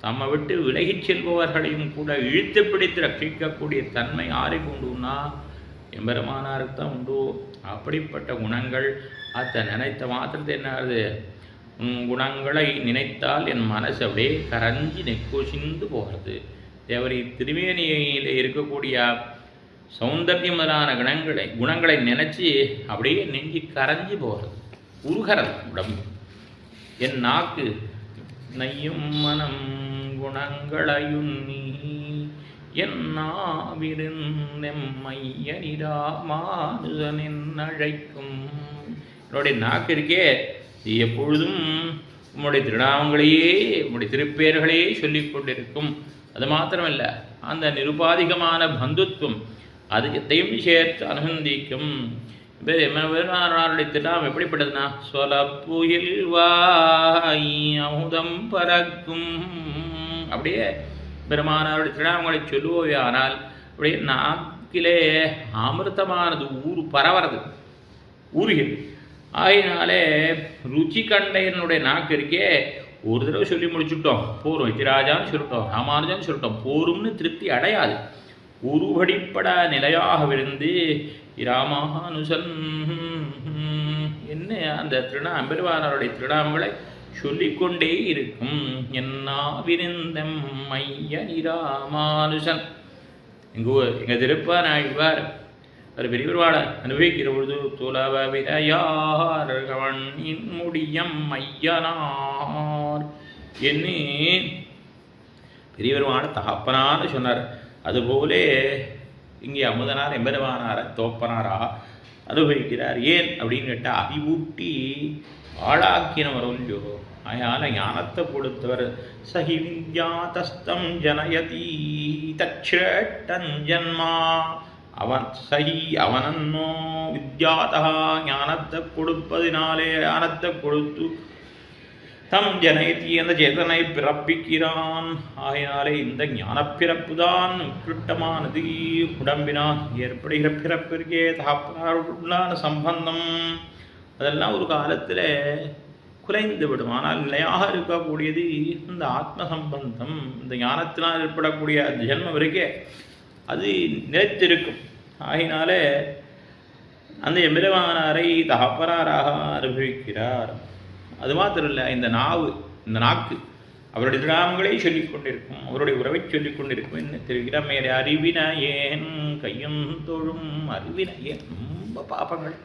தம்மை விட்டு விலகிச் செல்பவர்களையும் கூட இழுத்து பிடித்து ரட்சிக்கக்கூடிய தன்மை யாருக்கு உண்டுன்னா எம்பெருமானாருக்கு தான் உண்டு. அப்படிப்பட்ட குணங்கள் அத்தை நினைத்த மாத்திரத்தை என்னாது, குணங்களை நினைத்தால் என் மனசு அப்படியே கரைஞ்சி நெக்கொசிந்து போகிறது. தேவரி திருமேனியில் இருக்கக்கூடிய சௌந்தர்யம் முதலான குணங்களை நினச்சி அப்படியே நெஞ்சு கரைஞ்சி போகிறது, உருகிறது உடம்பு. என் நாக்கு நையும் மனம் குணங்களையுன்னி என்னாவிருந்தெம்மையனிராமானுஜனின் அழைக்கும். என்னுடைய நாக்கு இருக்கே, எப்பொழுதும் உம்முடைய திருநாமங்களையே உம்முடைய திருப்பேர்களையே சொல்லிக் கொண்டிருக்கும். அது மாத்திரமல்ல, அந்த நிருபாதிகமான பந்துத்துவம் அதையும் சேர்த்து அனுசந்திக்கும். பெருமானாருடைய திருநாமம் எப்படிப்பட்டதுன்னா, சொலப்புயில் வாய் அமுதம் பறக்கும். அப்படியே பெருமானாருடைய திருநாமங்களை சொல்லுவோவே ஆனால் அப்படியே நாக்கிலே அமிர்தமானது பரவறது, ஊறுகிறது. ஆகினாலே ருச்சி கண்டையனுடைய நாக்கு இருக்கே, ஒரு தடவை சொல்லி முடிச்சுட்டோம் போரும், எத்திராஜான்னு சொல்லிட்டோம், ராமானுஜான்னு சொல்லிட்டோம், போரும்னு திருப்தி அடையாது. உருவடிப்பட நிலையாகவிருந்து இராமானுஜன் என்ன அந்த பெருமானாருடைய திருநாமங்களை சொல்லிக்கொண்டே இருக்கும். என்னாவிருந்தெம்மையனிராமானுஜன். எங்கள் திருப்பானாழ்வார் ஒரு பெரியவர்வாட அனுபவிக்கிற பொழுது துலவ விரையார்கவனின் முடியம் ஐயனார் என்று பெரியவர்வாட தகப்பனான்னு சொன்னார். அதுபோலே இங்கே அமுதனார் எம்பெருமானார தோப்பனாரா அனுபவிக்கிறார். ஏன் அப்படின்னு கேட்டால், அறிவூட்டி ஆளாக்கினவர் இல்லையோ, அதனால் ஞானத்தை கொடுத்தவர். சஹி வித்யாதஸ்தம் ஜனயதி தச்ரேட்டஞ்சன்மா. அவன் சஹி அவனன்னோ வித்யாதா ஞானத்தை கொடுப்பதினாலே ஞானத்தை கொடுத்து தம் ஜனயதி அந்த சேதனை பிறப்பிக்கிறான். ஆகையினாலே இந்த ஞானப்பிறப்பு தான் கிருட்டமானது. உடம்பினால் ஏற்படுகிற பிறப்பிற்கே தகப்பனாருடனான சம்பந்தம் அதெல்லாம் ஒரு காலத்தில் குலைந்து விடும். ஆனால் நிலையாக இருக்கக்கூடியது இந்த ஆத்ம சம்பந்தம். இந்த ஞானத்தினால் ஏற்படக்கூடிய ஜென்மம் இருக்கே, அது நிலைத்திருக்கும். ஆகினாலே அந்த எம்பெருமானாரை தகப்பனாராக அனுபவிக்கிறார். அது மாத்திரம் இல்லை, இந்த நாக்கு அவருடைய திருநாமங்களை சொல்லிக் கொண்டிருக்கும், அவருடைய உறவை சொல்லிக் கொண்டிருக்கும். என்ன தெரிகிற மேலே அறிவின ஏன் கையும் தொழும் அறிவின ஏன் ரொம்ப பாப்பங்கள்,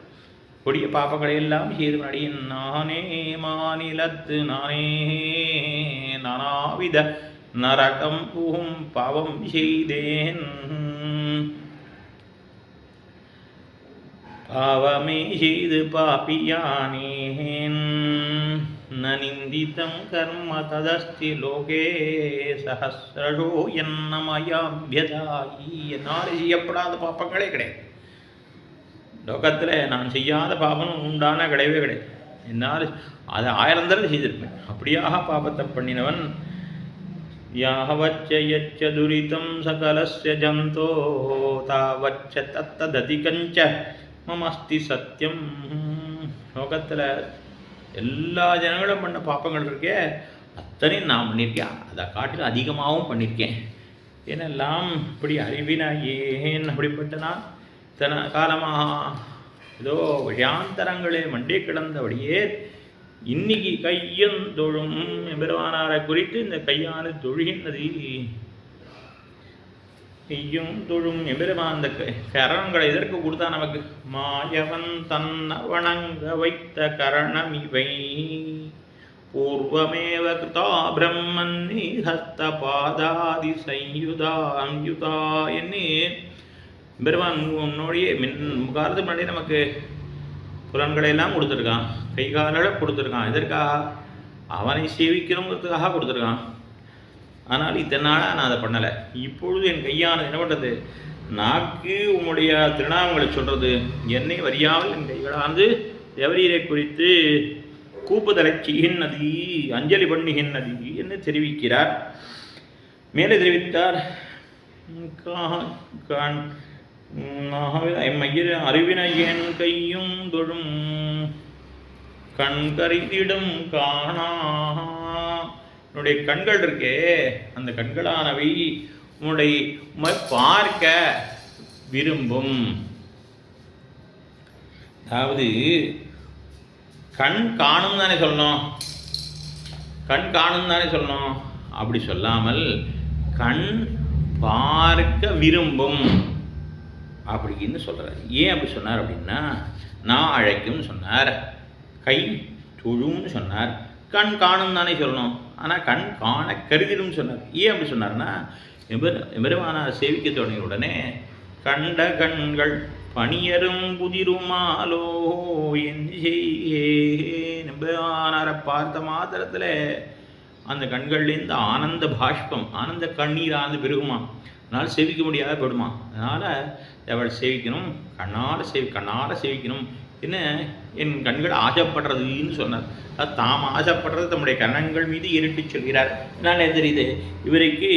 கொடிய பாப்பங்களை எல்லாம் செய்து நடியின் நானே மாநிலத்து நானே நானாவித நரகம் பூகும் பாவம் செய்தேன். பாவமே செய்து பாப்பியானேன் நிந்திதம் கர்ம ததஸ்தி லோகே சஹஸ்ரோ என்னமயாபியதாயி. என்னால் செய்யப்படாத பாப்பங்களே கிடையாது லோகத்தில். நான் செய்யாத பாபம் உண்டான கிடையவே கிடையாது. என்னால் அதை 1000 தடவை செய்திருப்பேன். அப்படியாக பாபத்தை பண்ணினவன் யாவச்ச யச்ச துரிதம் சகலஸ்ய ஜந்தோ தாவச்ச தத்தததிகஞ்ச மமஸ்தி சத்தியம். லோகத்தில் எல்லா ஜனங்களும் பண்ண பாப்பங்கள் இருக்கே, அத்தனையும் நான் பண்ணியிருக்கேன், அதை காட்டிலும் அதிகமாகவும் பண்ணியிருக்கேன். ஏனெல்லாம் இப்படி அறிவினா ஏன் அப்படிப்பட்ட நான் இத்தனை காலமாக ஏதோ விஷயாந்தரங்களே மண்டே கிடந்தபடியே இன்னைக்கு கையும் தொழும் எம்பெருமானாரை குறித்து இந்த கையானது தொழுகின்றது. கையும் தொழும் எம்பெருமான் அந்த கரணங்களை எதற்கு கொடுத்தா நமக்கு? மாயவன் தன்னை வணங்க வைத்த கரணம் இவை பூர்வமேவ கிருதா பிரம்மன் ஹஸ்த பாதாதி சயுதா அம்யுதா என்று பெருமான் உன்னுடைய முகாரத்து முன்னாடி நமக்கு புலன்களை எல்லாம் கொடுத்துருக்கான், கை கால்களை கொடுத்துருக்கான். எதற்காக? அவனை சேவிக்கணுங்கிறதுக்காக கொடுத்துருக்கான். ஆனால் இத்தனை நாளாக நான் அதை பண்ணலை. இப்பொழுது என் கையானது என்ன பண்ணுறது? நாக்கு உம்முடைய திருநாமங்களை சொல்கிறது. என்னை வரியாமல் என் கைகளானது தேவரீரை குறித்து கூப்புதலை செய்கின்றதி, அஞ்சலி பண்ணுகின்றதி என்று தெரிவிக்கிறார். மேலே தெரிவித்தார், அறிவின என் கையும் தொழும் கண்கரிதிடும் காணா. என்னுடைய கண்கள் இருக்கே, அந்த கண்களானவை உன்னுடைய பார்க்க விரும்பும். அதாவது கண் காணும் தானே சொல்லணும், கண் காணும் தானே சொல்லணும். அப்படி சொல்லாமல் கண் பார்க்க விரும்பும் அப்படின்னு சொல்கிறார். ஏன் அப்படி சொன்னார் அப்படின்னா, நான் அழைக்கும் சொன்னார், கை தொழும்னு சொன்னார், கண் காணும் தானே சொல்லணும். ஆனால் கண் காண கருதிடும் சொன்னார். ஏன் அப்படி சொன்னார்னா, எம்பெருமானார் சேவிக்க தொடங்கிய உடனே கண்ட கண்கள் பணியரும் புதிருமாலோ என் எம்பெருமானாரை பார்த்த மாத்திரத்தில் அந்த கண்கள்லேருந்து ஆனந்த பாஷ்பம், ஆனந்த கண்ணீரானது பெருகுமா. அதனால் சேவிக்க முடியாத போடுமா. அதனால் அவள் சேவிக்கணும், கண்ணால் சேவிக்கணும். என்ன என் கண்கள் ஆசைப்படுறதுன்னு சொன்னார். அது தாம் ஆசைப்படுறது தம்முடைய கண்ணங்கள் மீது இருட்டி சொல்கிறார். என்னாலே தெரியுது இவருக்கு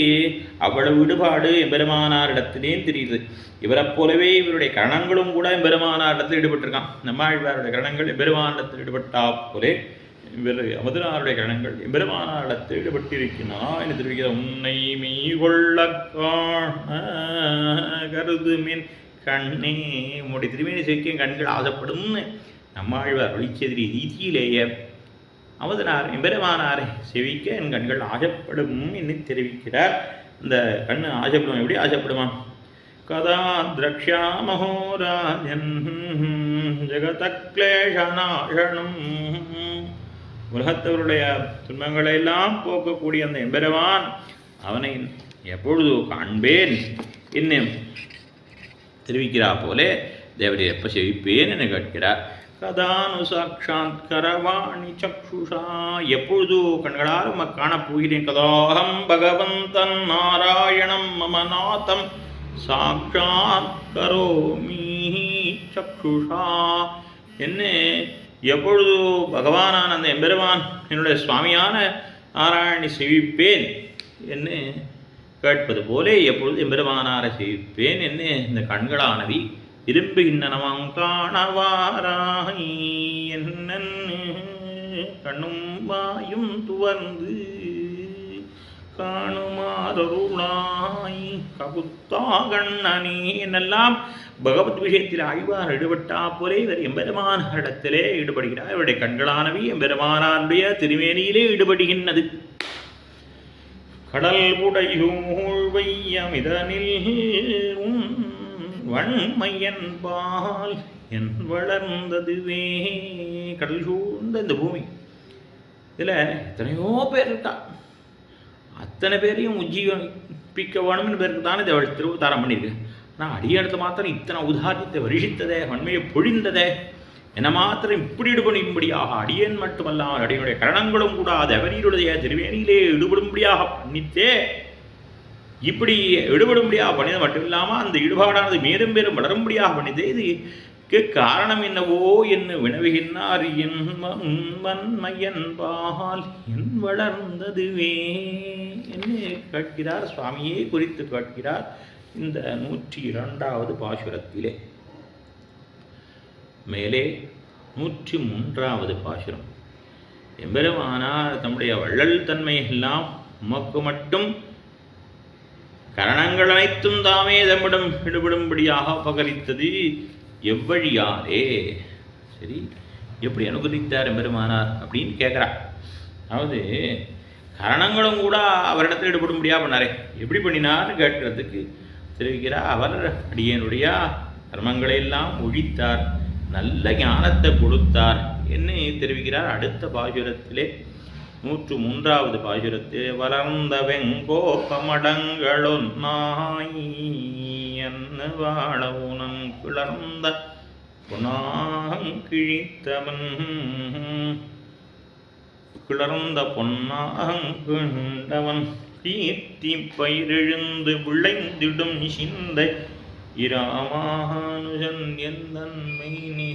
அவ்வளவு ஈடுபாடு எம்பெருமானாரிடத்திலே தெரியுது. இவரை போலவே இவருடைய கரணங்களும் கூட எம்பெருமானாரிடத்தில் ஈடுபட்டிருக்கான். நம்மாழ்வாருடைய கரணங்கள் எம்பெருமானிடத்தில் ஈடுபட்டா போலே இவர் அமுதனாருடைய கரணங்கள் எம்பெருமானாரிடத்தில் ஈடுபட்டிருக்கினா என்று தெரிவிக்கிற. உன்னை மெய்கொள்ள கருது மின் கண்ணே உன்னுடைய திருமேனி சேவிக்க கண்கள் ஆசைப்படும்னு நம்மாழ்வார் ஒளிச்செதிரி ரீதியிலேயே அமுதனார் எம்பெருமானாரை சேவிக்க என் கண்கள் ஆசைப்படும் என்று தெரிவிக்கிறார். இந்த கண்ணு ஆசைப்படுமா? எப்படி ஆசைப்படுமா? கதா திரக்ஷா மகோராஜன் ஜெகதக்லேஷநாசனம், உலகத்தவருடைய துன்பங்களை எல்லாம் போக்கக்கூடிய அந்த எம்பெருமான் அவனை எப்பொழுது காண்பேன் என்ன தெரிவிக்கிறார் போலே தேவரை எப்போ செவிப்பேன் என கேட்கிறார். கதானு சாட்சாத் கரவாணி சக்ஷுஷா, எப்பொழுது கண்களால் காணப்போகிறேன். கதாகம் பகவந்தன் நாராயணம் மமநாதம் சாட்சாத் கரோமி சக்ஷுஷா, என்ன எப்பொழுது பகவானான அந்த எம்பெருமான் என்னுடைய சுவாமியான நாராயணி செவிப்பேன் என்று கேட்பது போலே எப்பொழுது எம்பெருமானாரை செவிப்பேன் என்று இந்த கண்களானவி விரும்புகின்றனவாம். காணவாராய் என்ன கண்ணும் வாயும் துவர்ந்து காணுமாதருளாய் ககுத்தா கண்ணனே என்னெல்லாம் பகவத் விஷயத்தில் ஆய்வார் ஈடுபட்டா போலே இவர் எம்பெருமானிடத்திலே ஈடுபடுகிறார். இவருடைய கண்களானவி எம்பெருமானாருடைய திருமேனியிலே ஈடுபடுகின்றது. கடல் புடையூழ் வையமிதனில் வன்மையன்பால் என் வளர்ந்ததுவே. கடல் சூழ்ந்த இந்த பூமி இதில் எத்தனையோ பேர் இருக்கா. அத்தனை பேரையும் உஜ்ஜீவிப்பிக்க வேணும்னு பேருக்கு தானே அவள் திருவதாரம் பண்ணியிருக்கு. ஆனால் அடியெடுத்து மாத்திரம் இத்தனை உதாரணத்தை வருஷித்ததே, வன்மையை பொழிந்ததே, என்ன மாத்திரம் இப்படி ஈடுபடும்படியாக அடியன் மட்டுமல்லாமல் அடியனுடைய கரணங்களும் கூட அது அவரியுடைய திருவேணியிலே ஈடுபடும்படியாக பண்ணித்தே. இப்படி ஈடுபடும்படியாக பண்ணது மட்டும் இல்லாமல் அந்த ஈடுபாடானது மேலும் மேலும் வளரும்படியாக பண்ணித்தே. இதுக்கு காரணம் என்னவோ என்று வினவுகின்றார். என் வன்மையன்பால் என் வளர்ந்ததுவே என்று கேட்கிறார். சுவாமியே குறித்து கேட்கிறார் இந்த 102வது பாசுரத்திலே. மேலே 103வது பாசுரம். எம்பெருமானார் தம்முடைய வள்ளல் தன்மையெல்லாம் உமக்கு மட்டும் கரணங்கள் அனைத்தும் தாமே தம்மிடம் ஈடுபடும்படியாக அபகரித்தது எவ்வழியாரே. சரி, எப்படி அனுகரித்தார் எம்பெருமானார் அப்படின்னு கேட்குறார். அதாவது கரணங்களும் கூட அவரிடத்தில் ஈடுபடும்படியாக பண்ணாரே, எப்படி பண்ணினார்னு கேட்கறதுக்கு தெரிவிக்கிறார். அவர் அடியனுடைய கர்மங்களையெல்லாம் ஒழித்தார், நல்ல ஞானத்தை கொடுத்தார் என்று தெரிவிக்கிறார். அடுத்த பாசுரத்திலே 103வது பாசுரத்திலே வளர்ந்த வெங்கோபமடங்களொன்னாய் என்ன வாழவுனன் கிளர்ந்த பொன்னாங்கிழித்தவன் கிளர்ந்த பொன்னாங்கிண்டவன் கீர்த்தி பயிரெழுந்து விளைந்திடும் சிந்தை இராமானுஜன் எந்தன்மை நீ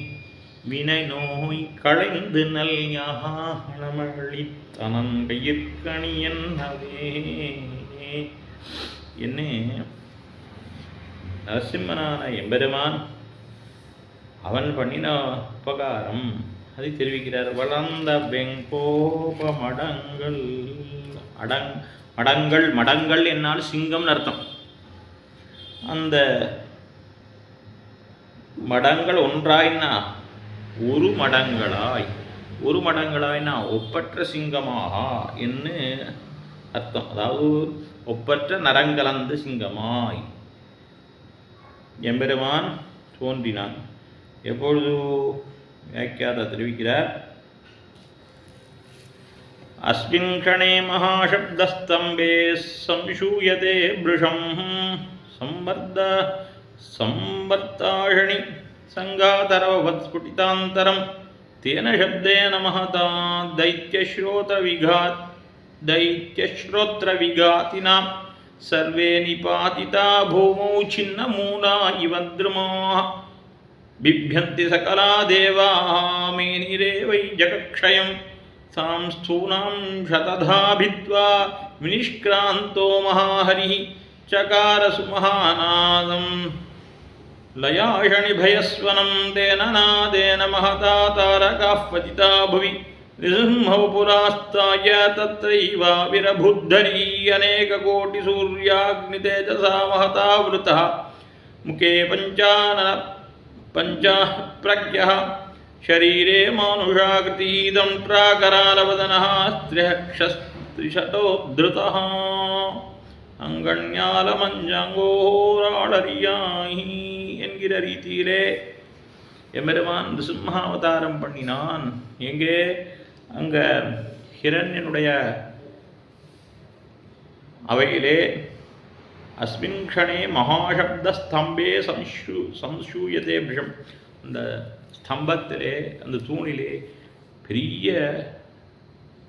வினை நோய் களைந்து நல் ஞானமளித்தனன் கையிற்கணி என்னவே. என்ன நரசிம்மனான எம்பெருமான் அவன் பண்ணின உபகாரம் அதை தெரிவிக்கிறார். வளர்ந்த வெங்கோப மடங்கள் மடங்கள் என்னால் சிங்கம்னு அர்த்தம். அந்த மடங்கள் ஒன்றாயினா ஒரு மடங்களாய்னா ஒப்பற்ற சிங்கமாக என்று அர்த்தம். அதாவது ஒப்பற்ற நரங்கலந்த சிங்கமாய் எம்பெருமான் தோன்றினான். எப்பொழுது வியாக்கியாதா தெரிவிக்கிறார், அஸ்மின் க்ஷணே மகாசப்தஸ்தம்பே சம்சூயதே ப்ருஷம் சம்பர்த்தாஷணி சங்காதரவத் ஸ்புடிதாந்தரம் தேன சப்தேன மஹதா தைத்யஸ்ரோத்ர விகாதினா சர்வே நிபாதிதா பூமௌ சின்னமூலா இவ த்ருமாः பிப்யந்தி சகலா தேவாः மேனிரேவை ஜகக்ஷயம் தாம் ஸ்தூனாம் சததா भित्त्वा விநிஷ்க்ராந்தோ மகாஹரிः சகார சுமஹாநாதம் லயாஷணிபயஸ்வனம் தேன நாதேன மஹதா தாரகாः பதிதா புவி நிரும்ஹௌ புராஸ்தாய தத்ரைவாவிரபுத்தரி அநேககோட்டிசூர்யாக்னிதேஜசா மஹதா வ்ருதः முகே பஞ்சாः பிரக்யः शरीरे मानुषाकृतीदं प्राकरालवदनः स्त्रिशतोद्धृतः அங்கண்யாலமஞ்சாங்கோராளரியாய் என்கிற ரீதியிலே எம்பெருமான் நிருசிம்மாவதாரம் பண்ணினான். எங்கே? அங்கே ஹிரண்யனுடைய அவையிலே அஸ்மின் க்ஷணே மகாசப்த ஸ்தம்பே சம்சூயதே விஷம். அந்த ஸ்தம்பத்திலே, அந்த தூணிலே பெரிய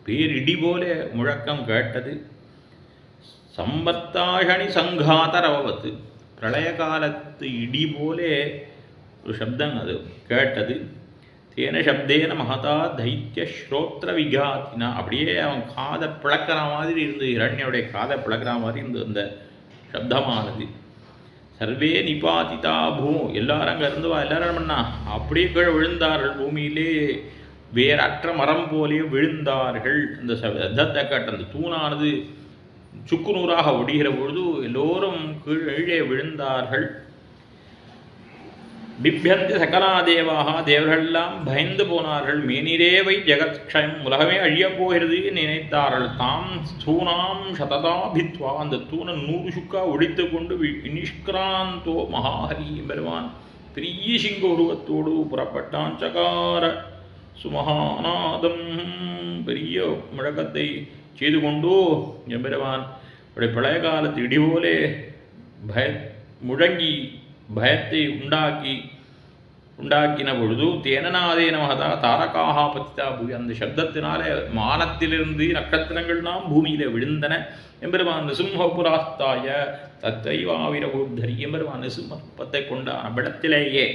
பேரிடி போல முழக்கம் கேட்டது. சம்பர்த்தாஷணி சங்காதரவத்து, பிரளய காலத்து இடி போலே ஒரு சப்தம் அது கேட்டது. தேன சப்தேன மகதா தைத்திய ஸ்ரோத்ர விகாத்தினா, அப்படியே அவன் காதை பிளக்கிற மாதிரி இருந்து, இரண்யனுடைய காதை பிளக்கிற மாதிரி இருந்து அந்த சப்தமானது. சர்வே நிபாதிதா பூமி, எல்லாரும் அங்கே இருந்துவா, எல்லாரும் பண்ணா அப்படியே கீழே விழுந்தார்கள். பூமியிலே வேறற்ற மரம் போலே விழுந்தார்கள். அந்த சப்தத்தை கேட்ட அந்த தூணானது சுக்குநூறாக ஒடிகிற பொழுது எல்லோரும் கீழே விழுந்தார்கள். பிப்யந்தி சகலா தேவாக, தேவர்களெல்லாம் பயந்து போனார்கள். மேனிரேவை ஜெகத்க்ஷயம், உலகமே அழியப் போகிறது நினைத்தார்கள். தாம் ஸ்தூனாம் சததா भित्त्वा, அந்த தூணை 100 சுக்கா ஒடித்து கொண்டு நிஷ்கிராந்தோ மகாஹரி பெருமான் பெரிய சிங்க உருவத்தோடு புறப்பட்டான். சகார சுமஹாநாதம், பெரிய முழக்கத்தை செய்து கொண்டு எம்பெருமான் அப்படி பழைய காலத்து இடிபோலே முழங்கி பயத்தை உண்டாக்கின பொழுது தேனநாதேன மகதா தாரகாஹா பத்திதா பூமி, அந்த சப்தத்தினாலே மானத்திலிருந்து நட்சத்திரங்கள்லாம் பூமியிலே விழுந்தன. எம்பெருமான் நிருசிம்ஹபுராஸ்தாய தத்தைவாவிரபூத்தரி, எம்பெருமான் நிருசிம்மத்தை கொண்டான படத்திலேயே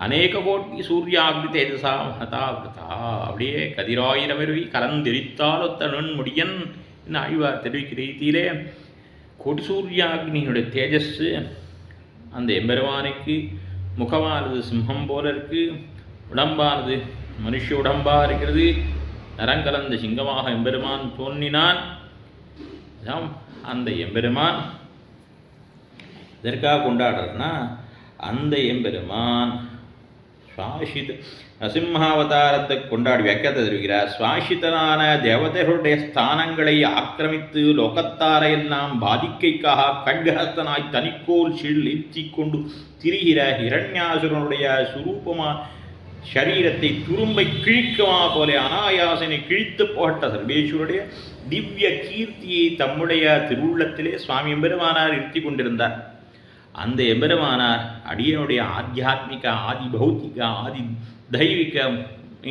அநேக கோட்டி சூர்யாக்னி தேஜசா மகதா விரதா, அப்படியே கதிராயிரமிருவி கலந்தெரித்தாலொத்த நுண்முடியன் என்ன ஆழ்வார் தெரிவிக்கிற ரீதியிலே கோட்டி சூர்யாக்னியினுடைய தேஜஸ் அந்த எம்பெருமானுக்கு முகமானது சிம்மம் போல இருக்கு, உடம்பானது மனுஷ உடம்பாக இருக்கிறது. நரங்கலந்த சிங்கமாக எம்பெருமான் தோன்றினான். அந்த எம்பெருமான் இதற்காக கொண்டாடுறதுனா, அந்த எம்பெருமான் சுவாசித நரசிம்மாவதாரத்தை கொண்டாடி வியாக்கியத்தை தெரிவிக்கிறார். சுவாசித்தனான தேவதைகளுடைய ஸ்தானங்களை ஆக்கிரமித்து லோகத்தாரையெல்லாம் பாதிக்கைக்காக கண்கஹஸ்தனாய் தனிக்கோல் சிழித்தி கொண்டு திரிகிற ஹிரண்யாசுரனுடைய சுரூபமா சரீரத்தை துரும்பை கிழிக்குமா போல அனாயாசனை கிழித்து போட்ட சர்வேஸ்வருடைய திவ்ய கீர்த்தியை தம்முடைய திருவுள்ளத்திலே சுவாமி எம்பெருமானார் இருத்தி கொண்டிருந்தார். அந்த எம்பெருமானார் அடியனுடைய ஆத்தியாத்மிக, ஆதி பௌத்திக, ஆதி தெய்வீக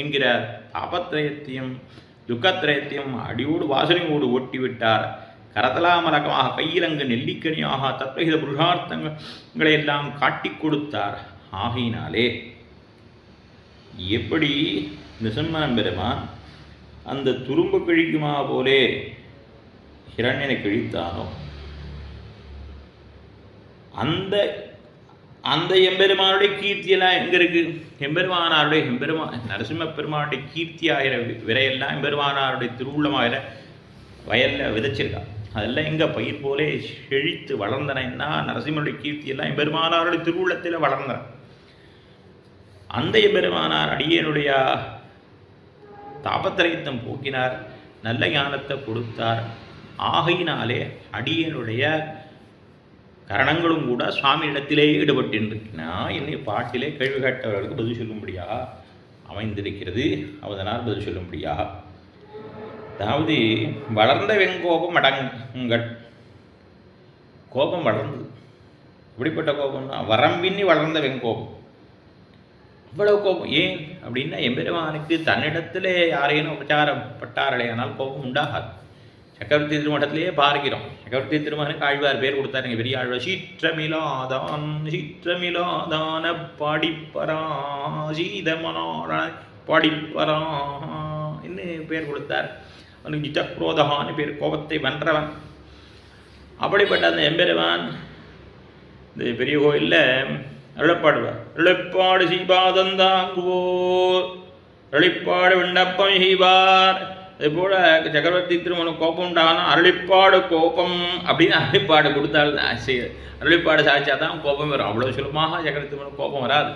என்கிற தாபத்திரயத்தையும் துக்கத்திரயத்தையும் அடியோடு வாசனையோடு ஓட்டிவிட்டார். கரதலாமலகமாக கையிலங்கு நெல்லிக்கனியாக தத்வகித புருஷார்த்தங்களை எல்லாம் காட்டிக் கொடுத்தார். ஆகையினாலே எப்படி நிருசிம்மன் பெருமான் அந்த துரும்பு கிழிக்குமா போலே ஹிரண்யனை கிழித்தானோ, அந்த அந்த எம்பெருமானுடைய கீர்த்தியெல்லாம் எங்கே இருக்கு? எம்பெருமானாருடைய நரசிம்ம பெருமானுடைய கீர்த்தி ஆகிற விரையெல்லாம் எம்பெருமானாருடைய திருவுள்ளமாகிற வயலில் விதைச்சிருக்கா. அதெல்லாம் எங்கே பயிர் போலே செழித்து வளர்ந்தனா நரசிம்மனுடைய கீர்த்தியெல்லாம் எம்பெருமானாருடைய திருவுள்ளத்தில் வளர்ந்தன. அந்த எம்பெருமானார் அடியனுடைய தாபத்திரயத்தம் போக்கினார், நல்ல ஞானத்தை கொடுத்தார். ஆகையினாலே அடியனுடைய கரணங்களும் கூட சுவாமியிடத்திலே ஈடுபட்டிருக்கின்றன. என்னை பாட்டிலே கேள்வி கேட்டவர்களுக்கு பதில் சொல்லும்படியாக அமைந்திருக்கிறது. அதனால் பதில் சொல்லும்படியாக, அதாவது வளர்ந்த வெங்கோபம் அடங்கள், கோபம் வளர்ந்தது. இப்படிப்பட்ட கோபம்னா வரம்பின்னி வளர்ந்த வெங்கோபம். இவ்வளவு கோபம் ஏன் அப்படின்னா, எம்பெருமானுக்கு தன்னிடத்திலே யாரேனும் உபச்சாரம் பட்டார்களே ஆனால் கோபம் உண்டாகாது. சக்கரவர்த்தி திருமணத்திலேயே பார்க்கிறோம். சக்கரவர்த்தி திருமகனுக்கு ஆழ்வார் பேர் கொடுத்தாருங்க, பெரிய ஆழ்வார். சீற்றமிலாதான் சீற்றமிலாதான பாடிப்பரா சீதமனான பாடிப்பரா என்று பேர் கொடுத்தார். அவனுக்கு ஜித்தக்ரோதகான்னு பேர், கோபத்தை வென்றவன். அப்படிப்பட்ட அந்த எம்பெருமான் இந்த பெரிய கோயிலில் அருளப்பாடுவார். அருளப்பாடு சீபாதந்தாங்குவோர் அருளிப்பாடு விண்ணப்பம் செய்வார். அதுபோல் சக்கரவர்த்தி திருமணம் கோபம் உண்டாகனா அருளிப்பாடு கோபம் அப்படின்னு அருளிப்பாடு கொடுத்தால் அருளிப்பாடு சாய்ச்சா தான் கோபம் வரும். அவ்வளோ சுலமாக சக்கரவர்த்தி திருமணம் கோபம் வராது.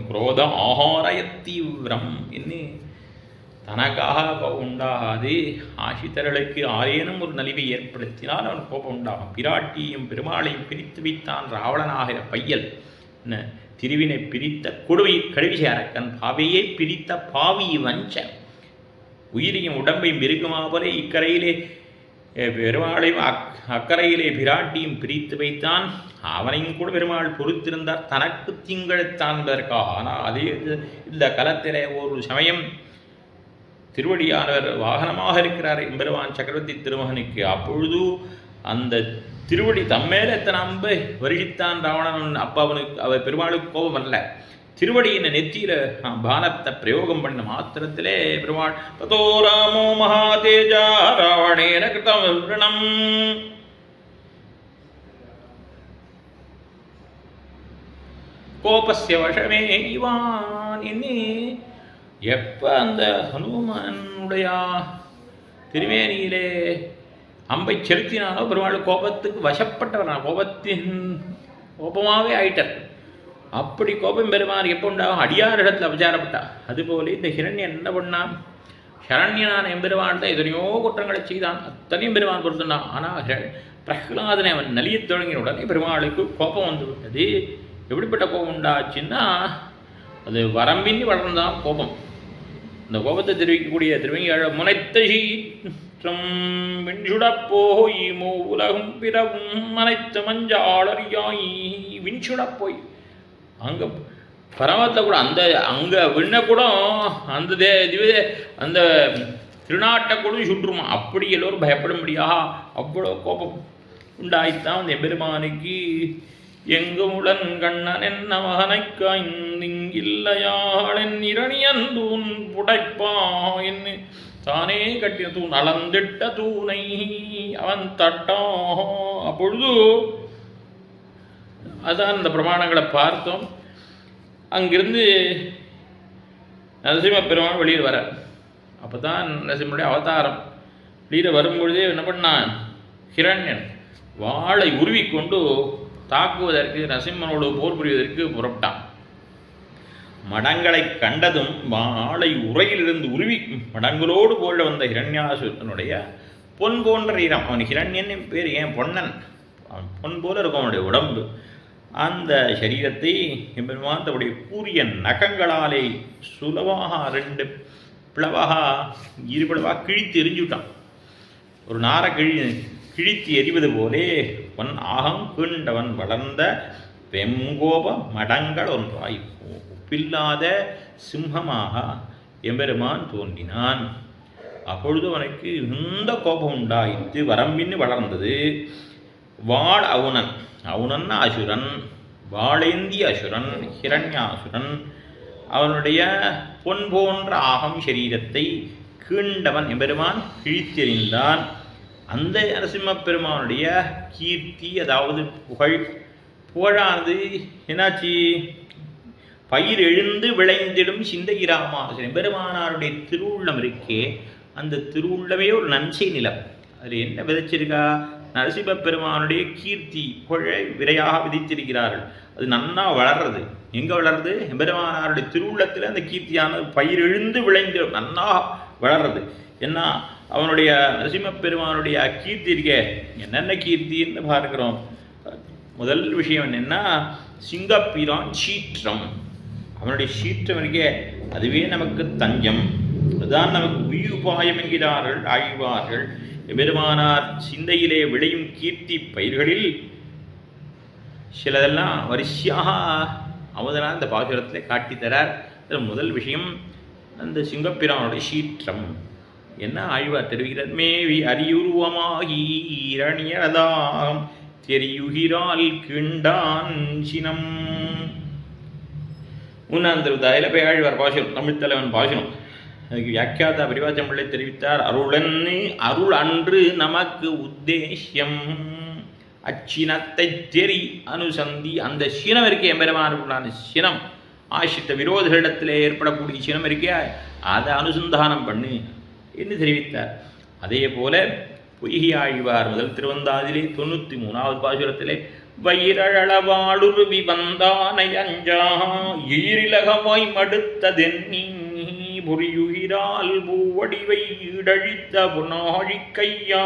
குரோதம் ஆகாரய தீவிரம் என்று தனக்காக கோபம் உண்டாகாது. ஆசித்தர்களுக்கு ஆரேனும் ஒரு நலிவை ஏற்படுத்தினால் அவன் கோபம் உண்டாகும். பிராட்டியும் பெருமாளையும் பிரித்து வைத்தான் ராவணனாகிற பையல். திருவினை பிரித்த கொடுமை கழுவி அரக்கன், பாவையை பிரித்த பாவி வஞ்சன். உயிரையும் உடம்பையும் மிருகமா போல இக்கரையிலே பெருமாளையும் அக்கறையிலே பிராட்டியும் பிரித்து வைத்தான். அவனையும் கூட பெருமாள் பொறுத்திருந்தார் தனக்கு திங்கழைத்தான் என்பதற்காக. ஆனால் அதே இந்த களத்திலே ஒரு சமயம் திருவடியானவர் வாகனமாக இருக்கிறார் எம்பெருமான் சக்கரவர்த்தி திருமகனுக்கு. அப்பொழுது அந்த திருவடி தம்மேல எத்தனை அம்பை வருகித்தான் ராவணன். அப்போ அவர் பெருமாளுக்கு கோபம் அல்ல, திருவடியின் நெத்தியில பானத்தை பிரயோகம் பண்ண மாத்திரத்திலே பெருமாள் ததோ ராமோ மகாதேஜா ராவணேன கிருதம் விரணம் கோபஸ்ய வசமே இவான் என்னி. எப்போ அந்த ஹனுமானுடைய திருமேனியிலே அம்பை செலுத்தினானோ பெருமாள் கோபத்துக்கு வசப்பட்டவரான், கோபமாகவே ஆயிட்டார். அப்படி கோபம் பெருமான் எப்போ உண்டாகும், அடியார் இடத்துல அபச்சாரப்பட்டா. அதுபோல இந்த ஹிரண்யன் என்ன பண்ணான், சரண்யனான எம்பெருமான் தான் எத்தனையோ குற்றங்களை செய்தான், அத்தனையும் பெருமான் பொறுத்துனான். ஆனால் பிரஹ்லாதனை அவன் நலியத் தொடங்கின உடனே பெருமாளுக்கு கோபம் வந்து விட்டது. எப்படிப்பட்ட கோபம் உண்டாச்சுன்னா, அது வரம்பின்றி வளர்ந்தான் கோபம். இந்த கோபத்தை தெரிவிக்கக்கூடிய திருவங்க முனைத்த சீற்றம் விண்சுடப்போய் உலகும் பிறவும் மனைத்த மஞ்சாளறியாய் விண்சுடப்போய். அங்கே பரமத்தில் கூட அந்த அங்கே விண்ண கூட அந்த அந்த திருநாட்டை கூட சுற்றுமா. அப்படி எல்லோரும் பயப்படும்படியா அவ்வளோ கோபம் உண்டாய்த்தான் அந்த எம்பெருமானுக்கு. எங்குமுடன் கண்ணன் என்ன மகனை காய்ந்திங்கில்லையாளன் இரணியன் தூண் புடைப்பா என்று தானே கட்டின தூண் அளந்திட்ட தூணை அவன் தட்டா. அப்பொழுது அதான் அந்த பிரமாணங்களை பார்த்தோம். அங்கிருந்து நரசிம்ம பெருமான் வெளியில் வர, அப்போ தான் நரசிம்மனுடைய அவதாரம். வெளியில் வரும்பொழுதே என்ன பண்ணான், ஹிரண்யன் வாளை உருவிக்கொண்டு தாக்குவதற்கு நரசிம்மனோடு போர் புரிவதற்கு புறப்பட்டான். மடங்களை கண்டதும் வாளை உரையிலிருந்து உருவி மடங்களோடு போட வந்த ஹிரண்யாசுரனுடைய பொன் போன்ற ஈரம். அவன் ஹிரண்யன் பேர் ஏன் பொன்னன், அவன் பொன் போல இருக்கும் அவனுடைய உடம்பு. அந்த சரீரத்தை எம்பெருமான் தன்னுடைய கூறிய நகங்களாலே சுலவாக 2 பிளவாக 2 பிளவாக கிழித்து எரிஞ்சுட்டான். ஒரு நாரை கிழித்து எறிவது போலே பொன் ஆகம் கீண்டவன் வளர்ந்த வெங்கோப மடங்கள் ஒன்றாய் ஒப்பில்லாத சிம்மமாக எம்பெருமான் தோன்றினான். அப்பொழுது அவனுக்கு இந்த கோபம் உண்டாயிற்று, வரம்பின்னு வளர்ந்தது. வாள் அவுணன் அசுரன், வாளேந்திய அசுரன் ஹிரண்யாசுரன். அவனுடைய பொன் போன்ற ஆகம் சரீரத்தை கீண்டவன் எம்பெருமான் கிழித்தெறிந்தான். அந்த நரசிம்ம பெருமானுடைய கீர்த்தி, அதாவது புகழானது என்னாச்சு, பயிர் எழுந்து விளைந்திடும் சிந்தையிராமாசன் எம்பெருமானாருடைய திருவுள்ளம் இருக்கே, அந்த திருவுள்ளமே ஒரு நன்சை நிலம். அதில் என்ன விதைச்சிருக்கா, நரசிம்ம பெருமானுடைய கீர்த்தி புகழை விரையாக விதித்திருக்கிறார்கள். அது நன்னா வளர்றது. எங்கே வளருது, எம்பெருமானாருடைய திருவுள்ளத்தில் அந்த கீர்த்தியானது பயிர் எழுந்து விளைந்து நன்னா வளர்றது. ஏன்னா அவனுடைய நரசிம்மப்பெருமானுடைய கீர்த்தி இருக்கே, என்னென்ன கீர்த்தின்னு பார்க்கிறோம். முதல் விஷயம் என்னென்னா சிங்கப்பிரான் சீற்றம். அவனுடைய சீற்றம் இருக்கே அதுவே நமக்கு தஞ்சம், அதுதான் நமக்கு உயுபாயம் என்கிறார்கள் ஆழ்வார்கள். பெருமானார் சிந்தையிலே விளையும் கீர்த்தி பயிர்களில் சிலதெல்லாம் வரிசையாக அவதனால் இந்த பாசுரத்தில் காட்டித்தரார். முதல் விஷயம் அந்த சிங்கப்பிரானுடைய சீற்றம் என்ன ஆழ்வார் தெரிவிக்கிறார். மேவி அரியுருவமாகி இரணியதாம் தெரியுகிறாள் கிண்டான் சினம். முன்னாந்திருந்தாயில போய் ஆழ்வார் பாசுரம், தமிழ் தலைவன் பாசுரம். அதுக்கு வியாக்கியாதா பரிவாச்சம் பிள்ளை தெரிவித்தார். அருள் அன்று நமக்கு உத்தேசியம் அச்சினத்தை தெரி அனுசந்தி. அந்த சினம் இருக்கே எம்பெருமானுக்குள்ளான சினம், ஆசிரித்த விரோதிகளிடத்தில் ஏற்படக்கூடிய சினம் இருக்கே அதை அனுசந்தானம் பண்ணு என்று தெரிவித்தார். அதே போல பொய்கை ஆழ்வார் முதல் திருவந்தாதிலே 93வது பாசுரத்திலே வயிரளவாளுருவி வந்தானை அஞ்சா ஈரிலகமாய் மடுத்ததென்னி புரியுகிறாள் பூவடிவை ஈடழித்த புனாழி கையா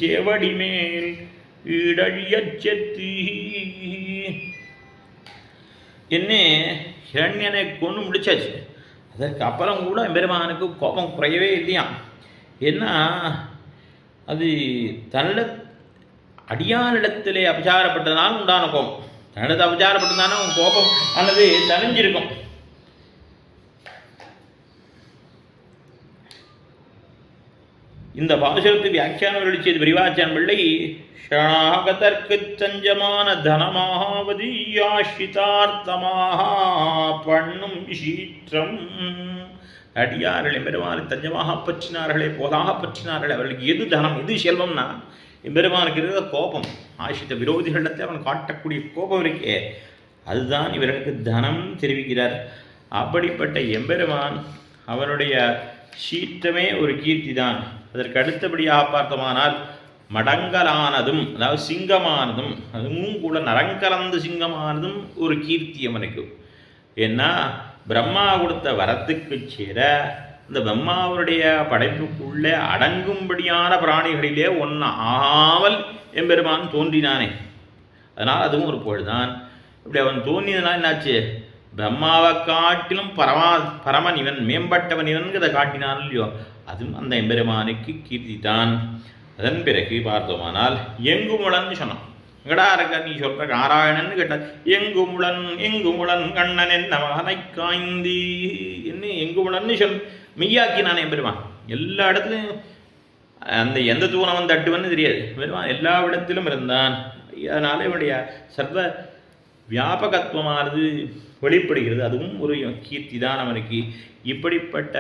சேவடி மேல் ஈடழியச் செத்து. என்ன ஹிரண்யனை கொண்டு முடிச்சாச்சு. அதற்கு அப்புறம் கூட பெருமானுக்கு கோபம் குறையவே இல்லையாம். ஏன்னா அது தன்னிட அடியானிடத்திலே அபச்சாரப்பட்டதுனால உண்டான கோபம். தன்னிடத்தை அபச்சாரப்பட்டதுனால அவன் கோபம் அல்லது தனிஞ்சிருக்கும். இந்த பாசுரத்துக்கு வியாக்கியானம் எழுச்சியது விரிவாச்சான் பிள்ளை. ஷணாகதற்கு தஞ்சமான தனமாவதியாஷிதார்த்தமாக பண்ணும் சீற்றம். அடியார்கள் எம்பெருமானை தஞ்சமாக பற்றினார்களே, போதாக பற்றினார்களே, அவர்களுக்கு எது தனம் எது செல்வம்னா எம்பெருமானுக்கு இருக்கிற கோபம். ஆசிரித்த விரோதிகளிடத்தில் அவன் காட்டக்கூடிய கோபம் இருக்கே அதுதான் இவர்களுக்கு தனம் தெரிவிக்கிறார். அப்படிப்பட்ட எம்பெருமான் அவனுடைய சீற்றமே ஒரு கீர்த்தி தான். அதற்கு அடுத்தபடியாக பார்த்தோமானால் மடங்கலானதும் அதாவது சிங்கமானதும் அதுவும் கூட நரங்கலந்து சிங்கமானதும் ஒரு கீர்த்தி அவனுக்கு. ஏன்னா பிரம்மா கொடுத்த வரத்துக்கு சேர இந்த பிரம்மாவுடைய படைப்புக்குள்ளே அடங்கும்படியான பிராணிகளிலே ஒன்று ஆகாமல் எம்பெருமான் தோன்றினானே, அதனால் அதுவும் ஒரு பொழுதுதான். இப்படி அவன் தோன்றியதுனால் என்னாச்சு, பிரம்மாவை காட்டிலும் பரமன் இவன் மேம்பட்டவன் இவன்கிறத காட்டினான் இல்லையோ, அதுவும் அந்த எம்பெருமானுக்கு கீர்த்தி தான். அதன் பிறகு பார்த்தோமானால் எங்குமுளன்னு சொன்னான். எங்கடா இருக்க நீ சொல்ற நாராயணன்னு கேட்டார். எங்குமுளன் கண்ணன் என்ன மகனை காய்ந்தி என்ன எங்குமுளன்னு சொல் மெய்யாக்கினானே பெருமான். எல்லா இடத்துலையும் அந்த எந்த தூணவன் தட்டுவன்னு தெரியாது, பெருமான் எல்லா இடத்திலும் இருந்தான். அதனால இவனுடைய சர்வ வியாபகத்துவமானது வெளிப்படுகிறது. அதுவும் ஒரு கீர்த்தி தான் அவனுக்கு. இப்படிப்பட்ட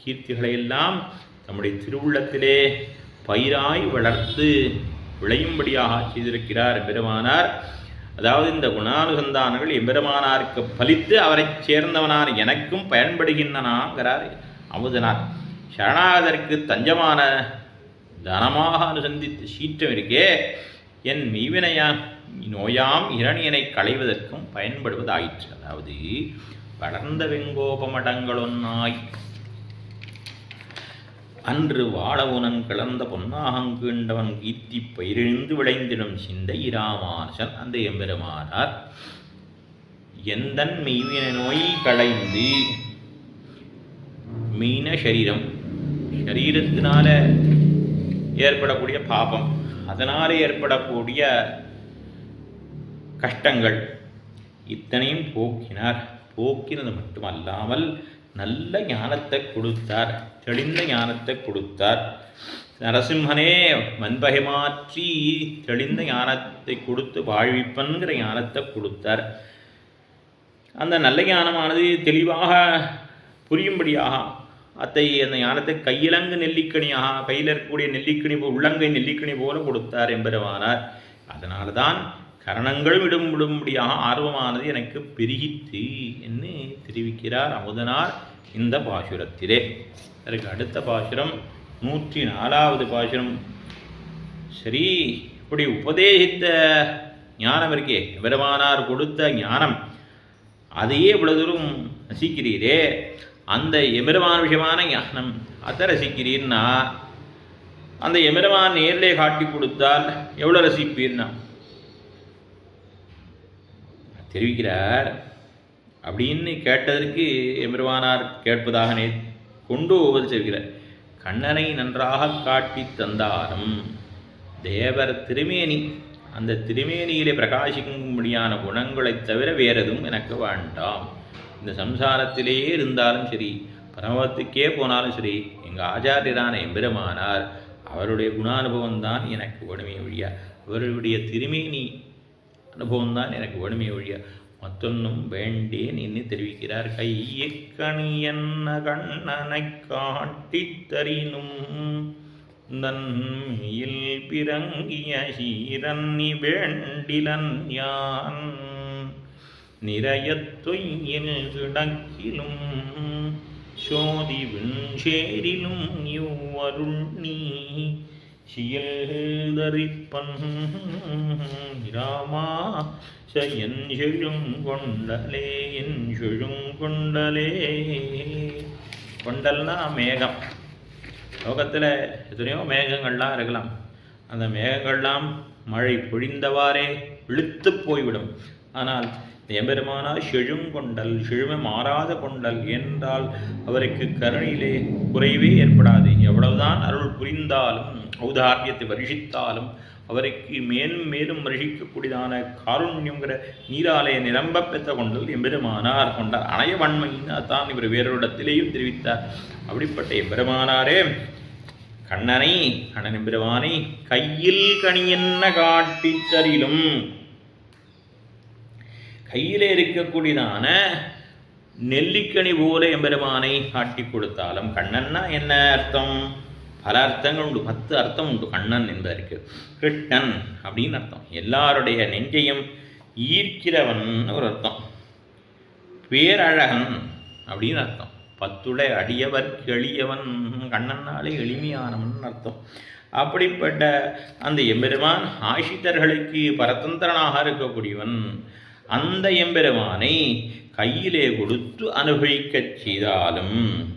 கீர்த்திகளை எல்லாம் நம்முடைய திருவுள்ளத்திலே பயிராய் வளர்த்து விளையும்படியாக செய்திருக்கிறார் எம்பெருமானார். அதாவது இந்த குணானுசந்தானங்கள் எம்பெருமானாருக்கு பலித்து அவரை சேர்ந்தவனான எனக்கும் பயன்படுகின்றனாங்கிறார் அமுதனார். சரணாகதற்கு தஞ்சமான தனமாக அனுசந்தித்து சீற்றம் இருக்கே என் மெய்வினையான் நோயாம் இரணியனை களைவதற்கும் பயன்படுவதாயிற்று. அதாவது வளர்ந்த வெங்கோபமடங்களொன்னாய் அன்று வாழவுனன் கிளந்த பொன்னாகங்கீண்டவன் கீர்த்தி பயிரிழிந்து விளைந்திடும் சிந்தை இராமானுசன் அந்த எம்பெருமானார் எந்தன் மெய்வின நோய் களைந்து மீன சரீரத்தினால ஏற்படக்கூடிய பாபம், அதனால் ஏற்படக்கூடிய கஷ்டங்கள் இத்தனையும் போக்கினார். போக்கினது மட்டுமல்லாமல் நல்ல ஞானத்தை கொடுத்தார், தெளிந்த ஞானத்தை கொடுத்தார். நரசிம்மனே மண்பகை மாற்றி தெளிந்த ஞானத்தை கொடுத்து வாழ்விப்பன்கிற ஞானத்தை கொடுத்தார். அந்த நல்ல ஞானமானது தெளிவாக புரியும்படியாக அந்த ஞானத்தை கையிலங்கு நெல்லிக்கணியாக கையில் இருக்கக்கூடிய நெல்லிக்கணி உள்ளங்கை நெல்லிக்கணி போல கொடுத்தார் எம்பெருமானார். அதனால தான் கரணங்களும் விடும்படியாக ஆர்வமானது எனக்கு பெருகித்து என்று தெரிவிக்கிறார் அமுதனார் இந்த பாசுரத்திலே. அதற்கு அடுத்த பாசுரம் 104வது பாசுரம். சரி, இப்படி உபதேசித்த ஞானம் இருக்கே, பெருமானார் கொடுத்த ஞானம், அதையே இவ்வளவு தூரம் நசிக்கிறீரே, அந்த எம்பெருமான விஷயமான ஞானம் அதை ரசிக்கிறீன்னா அந்த எம்பெருமான் நேரிலே காட்டி கொடுத்தால் எவ்வளோ ரசிப்பீர்னா தெரிவிக்கிறார். அப்படின்னு கேட்டதற்கு எம்பெருமானார் கேட்பதாக கொண்டு போவது தெரிவிக்கிறார். கண்ணனை நன்றாக காட்டி தந்தாலும் தேவர் திருமேனி, அந்த திருமேனியிலே பிரகாசிக்கும்படியான குணங்களைத் தவிர வேறெதும் எனக்கு வேண்டாம். இந்த சம்சாரத்திலேயே இருந்தாலும் சரி, பரமத்துக்கே போனாலும் சரி, எங்கள் ஆச்சாரியரான எம்பெருமானார் அவருடைய குணானுபவம் தான் எனக்கு ஒடுமைய வழியா, அவருடைய திருமேனி அனுபவம் தான் எனக்கு ஒடுமைய வழியா, மற்றொன்னும் வேண்டேன் என்று தெரிவிக்கிறார். கையக்கணியன்ன கண்ணனை காட்டி தரினும் தன்மையில் பிறங்கிய சீரன்னி வேண்டிலன் யான் நிறையத்தொய்யில் கிடக்கிலும் சோதி விண்சேரிலும் இவ்வருள் நீ சியல்தரிப்பன் ராமா என் செழுங்கொண்டலே, என் செழுங்கொண்டலே. கொண்டல்னா மேகம். லோகத்தில் எத்தனையோ மேகங்கள்லாம் இருக்கலாம். அந்த மேகங்கள்லாம் மழை பொழிந்தவாறே இழுத்து போய்விடும். ஆனால் எம்பெருமானார் செழுங்கொண்டல், செழுமை மாறாத கொண்டல் என்றால் அவருக்கு கருணையிலே குறைவே ஏற்படாது. எவ்வளவுதான் அருள் புரிந்தாலும் ஔதாரியத்தை வருஷித்தாலும் அவருக்கு மேலும் மேலும் வருஷிக்கக்கூடியதான காருண்யங்கிற நீராலய நிரம்ப பெற்ற கொண்டல் எம்பெருமானார் கொண்டார். அணைய வன்மைன்னு அதான் இவர் வேறொரிடத்திலேயும் தெரிவித்தார். அப்படிப்பட்ட எம்பெருமானாரே கண்ணனை, கண்ணன் எம்பெருமானை கையில் கணியென்ன காட்டி தரிலும், கையிலே இருக்கக்கூடியதான நெல்லிக்கனி போல எம்பெருமானை காட்டி கொடுத்தாலும், கண்ணன்னா என்ன அர்த்தம்? பல அர்த்தங்கள் உண்டு, 10 அர்த்தம் உண்டு கண்ணன் என்பதற்கு. கிருஷ்ணன் அப்படின்னு அர்த்தம், எல்லாருடைய நெஞ்சையும் ஈர்க்கிறவன் ஒரு அர்த்தம். பேரழகன் அப்படின்னு அர்த்தம். 10 அடியவர்க்கு எளியவன், கண்ணன்னாலே எளிமையானவன் அர்த்தம். அப்படிப்பட்ட அந்த எம்பெருமான் ஆசிரியர்களுக்கு பரதந்திரனாக இருக்கக்கூடியவன். அந்த எம்பெருமானை கையிலே கொடுத்து அனுபவிக்கச் செய்தாலும்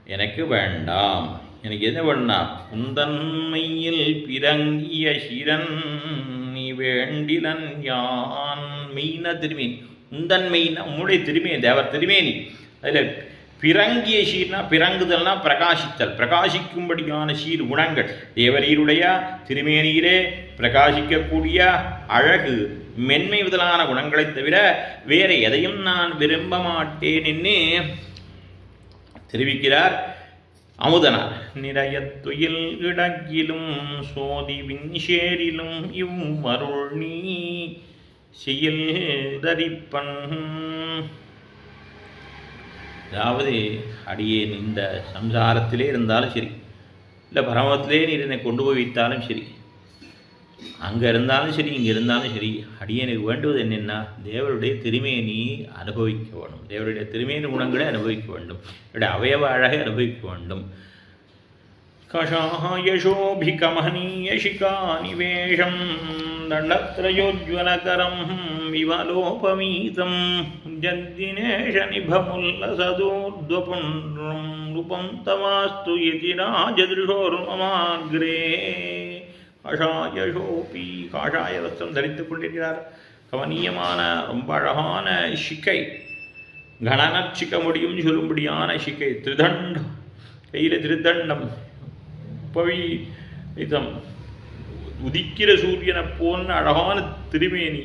எனக்கு வேண்டாம். எனக்கு என்ன வேண்டாம்? உந்தன்மையில் பிறங்கிய சிரன் நீ வேண்டிலன் யான். மெய்னா திருமேனி, உந்தன்மைனா உன்னுடைய திருமேனி, தேவர் திருமேனி. அதில் பிறங்கிய சீர்னா பிறங்குதல்னா பிரகாசித்தல், பிரகாசிக்கும்படியான சீர் குணங்கள். தேவரீருடைய திருமேனியிலே பிரகாசிக்கக்கூடிய அழகு, மென்மை முதலான குணங்களைத் தவிர வேற எதையும் நான் விரும்ப மாட்டேன் என்று தெரிவிக்கிறார் அமுதனார். நிறையத்துயில் கிடக்கிலும் சோதி விண்சேரிலும் இவ்வருள் நீ செயல் தரிப்பன். அதாவது அடியேன் இந்த சம்சாரத்திலே இருந்தாலும் சரி, இல்லை பரமத்திலே நீர் என்னை கொண்டு போய் வைத்தாலும் சரி, அங்கே இருந்தாலும் சரி, இங்கே இருந்தாலும் சரி, அடியேனுக்கு வேண்டுவது என்னென்னா தேவருடைய திருமேனி அனுபவிக்க வேண்டும். தேவருடைய திருமேனி குணங்களை அனுபவிக்க வேண்டும். என்னுடைய அவயவ அழகை அனுபவிக்க வேண்டும். கஷாயசோபிகமஹனீயசிகாநிவேஷம் தண்டத்ரயோஜ்வலகரம் விவலோபமீதம் ஜத்தினேஷநிபமுல்லசதோர்த்வபுண்ட்ரம் ரூபம் தவாஸ்து யதி ராஜதிருஷோர்மமாக்ரே. காஷாயசோபி, காஷாய வஸ்திரம் தரித்துக் கொண்டிருக்கிறார். கவனீயமான ரொம்ப அழகான சிக்கை, கணனச்சிக்க முடியும் சொல்லும்படியான சிக்கை, திருதண்டம், கையில் திருதண்டம், பவிதம், உதிக்கிற சூரியனை போன்ற அழகான திருமேனி,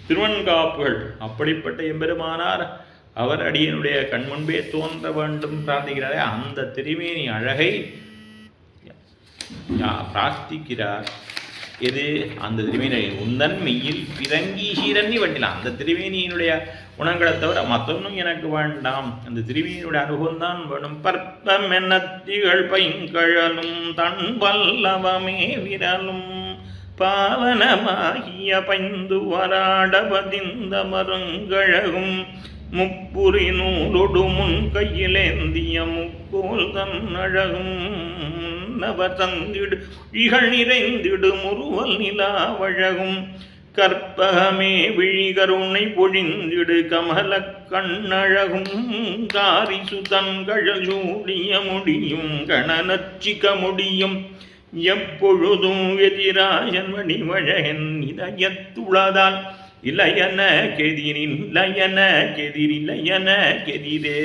திருவன்காப்புகள். அப்படிப்பட்ட எம்பெருமானார் அவர் அடியனுடைய கண்முன்பே தோன்ற வேண்டும் பிரார்த்திக்கிறாரே, அந்த திருமேனி அழகை பிரார்த்திக்கிறார். எது? அந்த திருமேனி உந்தன் மெய்யில் பிறங்கி சீரன்னி வண்டிலாம். அந்த திருமேனியினுடைய குணங்களை தவிர மற்றொன்னும் எனக்கு வேண்டாம். அந்த திருமேனியுடைய அனுபவம் தான் வேணும். பற்பம் என்னத்திகள் பைங்கழலும் தன் பல்லவமே விரலும் பாவனமாகிய பைந்து வராடபதிந்த மருங்கழகும் முப்புரி நூலொடு முன் கையிலேந்திய முக்கோல் தன்னழகும் நவர் தந்திடு இகழ் நிறைந்திடு முருவல் நிலாவழகும் கற்பகமே விழிகருணை பொழிந்திடு கமல கண்ணழகும் காரிசுதன் கழல் சூடிய முடியும் கணநச்சிக்க முடியும் எப்பொழுதும் எதிராஜன் மணிமழகன் இதயத்துளதால் இளையன கெதிரின் இளையன கெதிரிலையன கெதிரே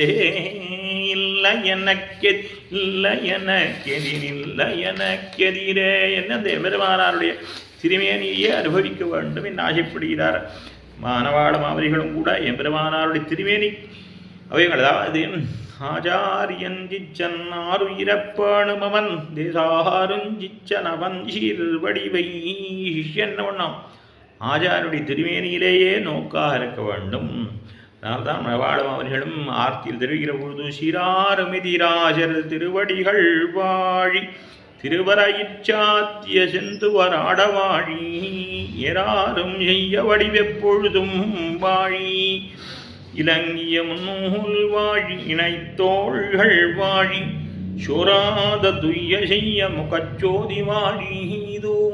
இல்லையன இல்லையன கெதிரில்லையன கெதிரே என்ன பெருமானாருடைய திருமேனியே அனுபவிக்க வேண்டும் என்று ஆசைப்படுகிறார். மானவாளம் அவர்களும் கூட எம்பெருமானாருடைய திருமேனி அவைகள் அதாவது ஆச்சாரியன் ஜிச்சன் ஆறுயிரப்பானும் அவன் தேசாருஞ்சிச்சன் அவன் சீர்வடிவை என்ன பண்ணாம் ஆச்சாருடைய திருமேனியிலேயே நோக்காக இருக்க வேண்டும். அதனால்தான் மணவாளம் அவர்களும் ஆர்த்தியில் தெரிவிக்கிற பொழுது சீராருமிதிராஜர் திருவடிகள் வாழி திருவரையிற்சாத்திய செந்துவர் ஆடவாழி ஏறாரும் செய்ய வடிவெப்பொழுதும் வாழி இலங்கிய முன்னூல் வாழி இணைத்தோள்கள் வாழி சோராத துய்ய செய்ய முகச்சோதி வாழி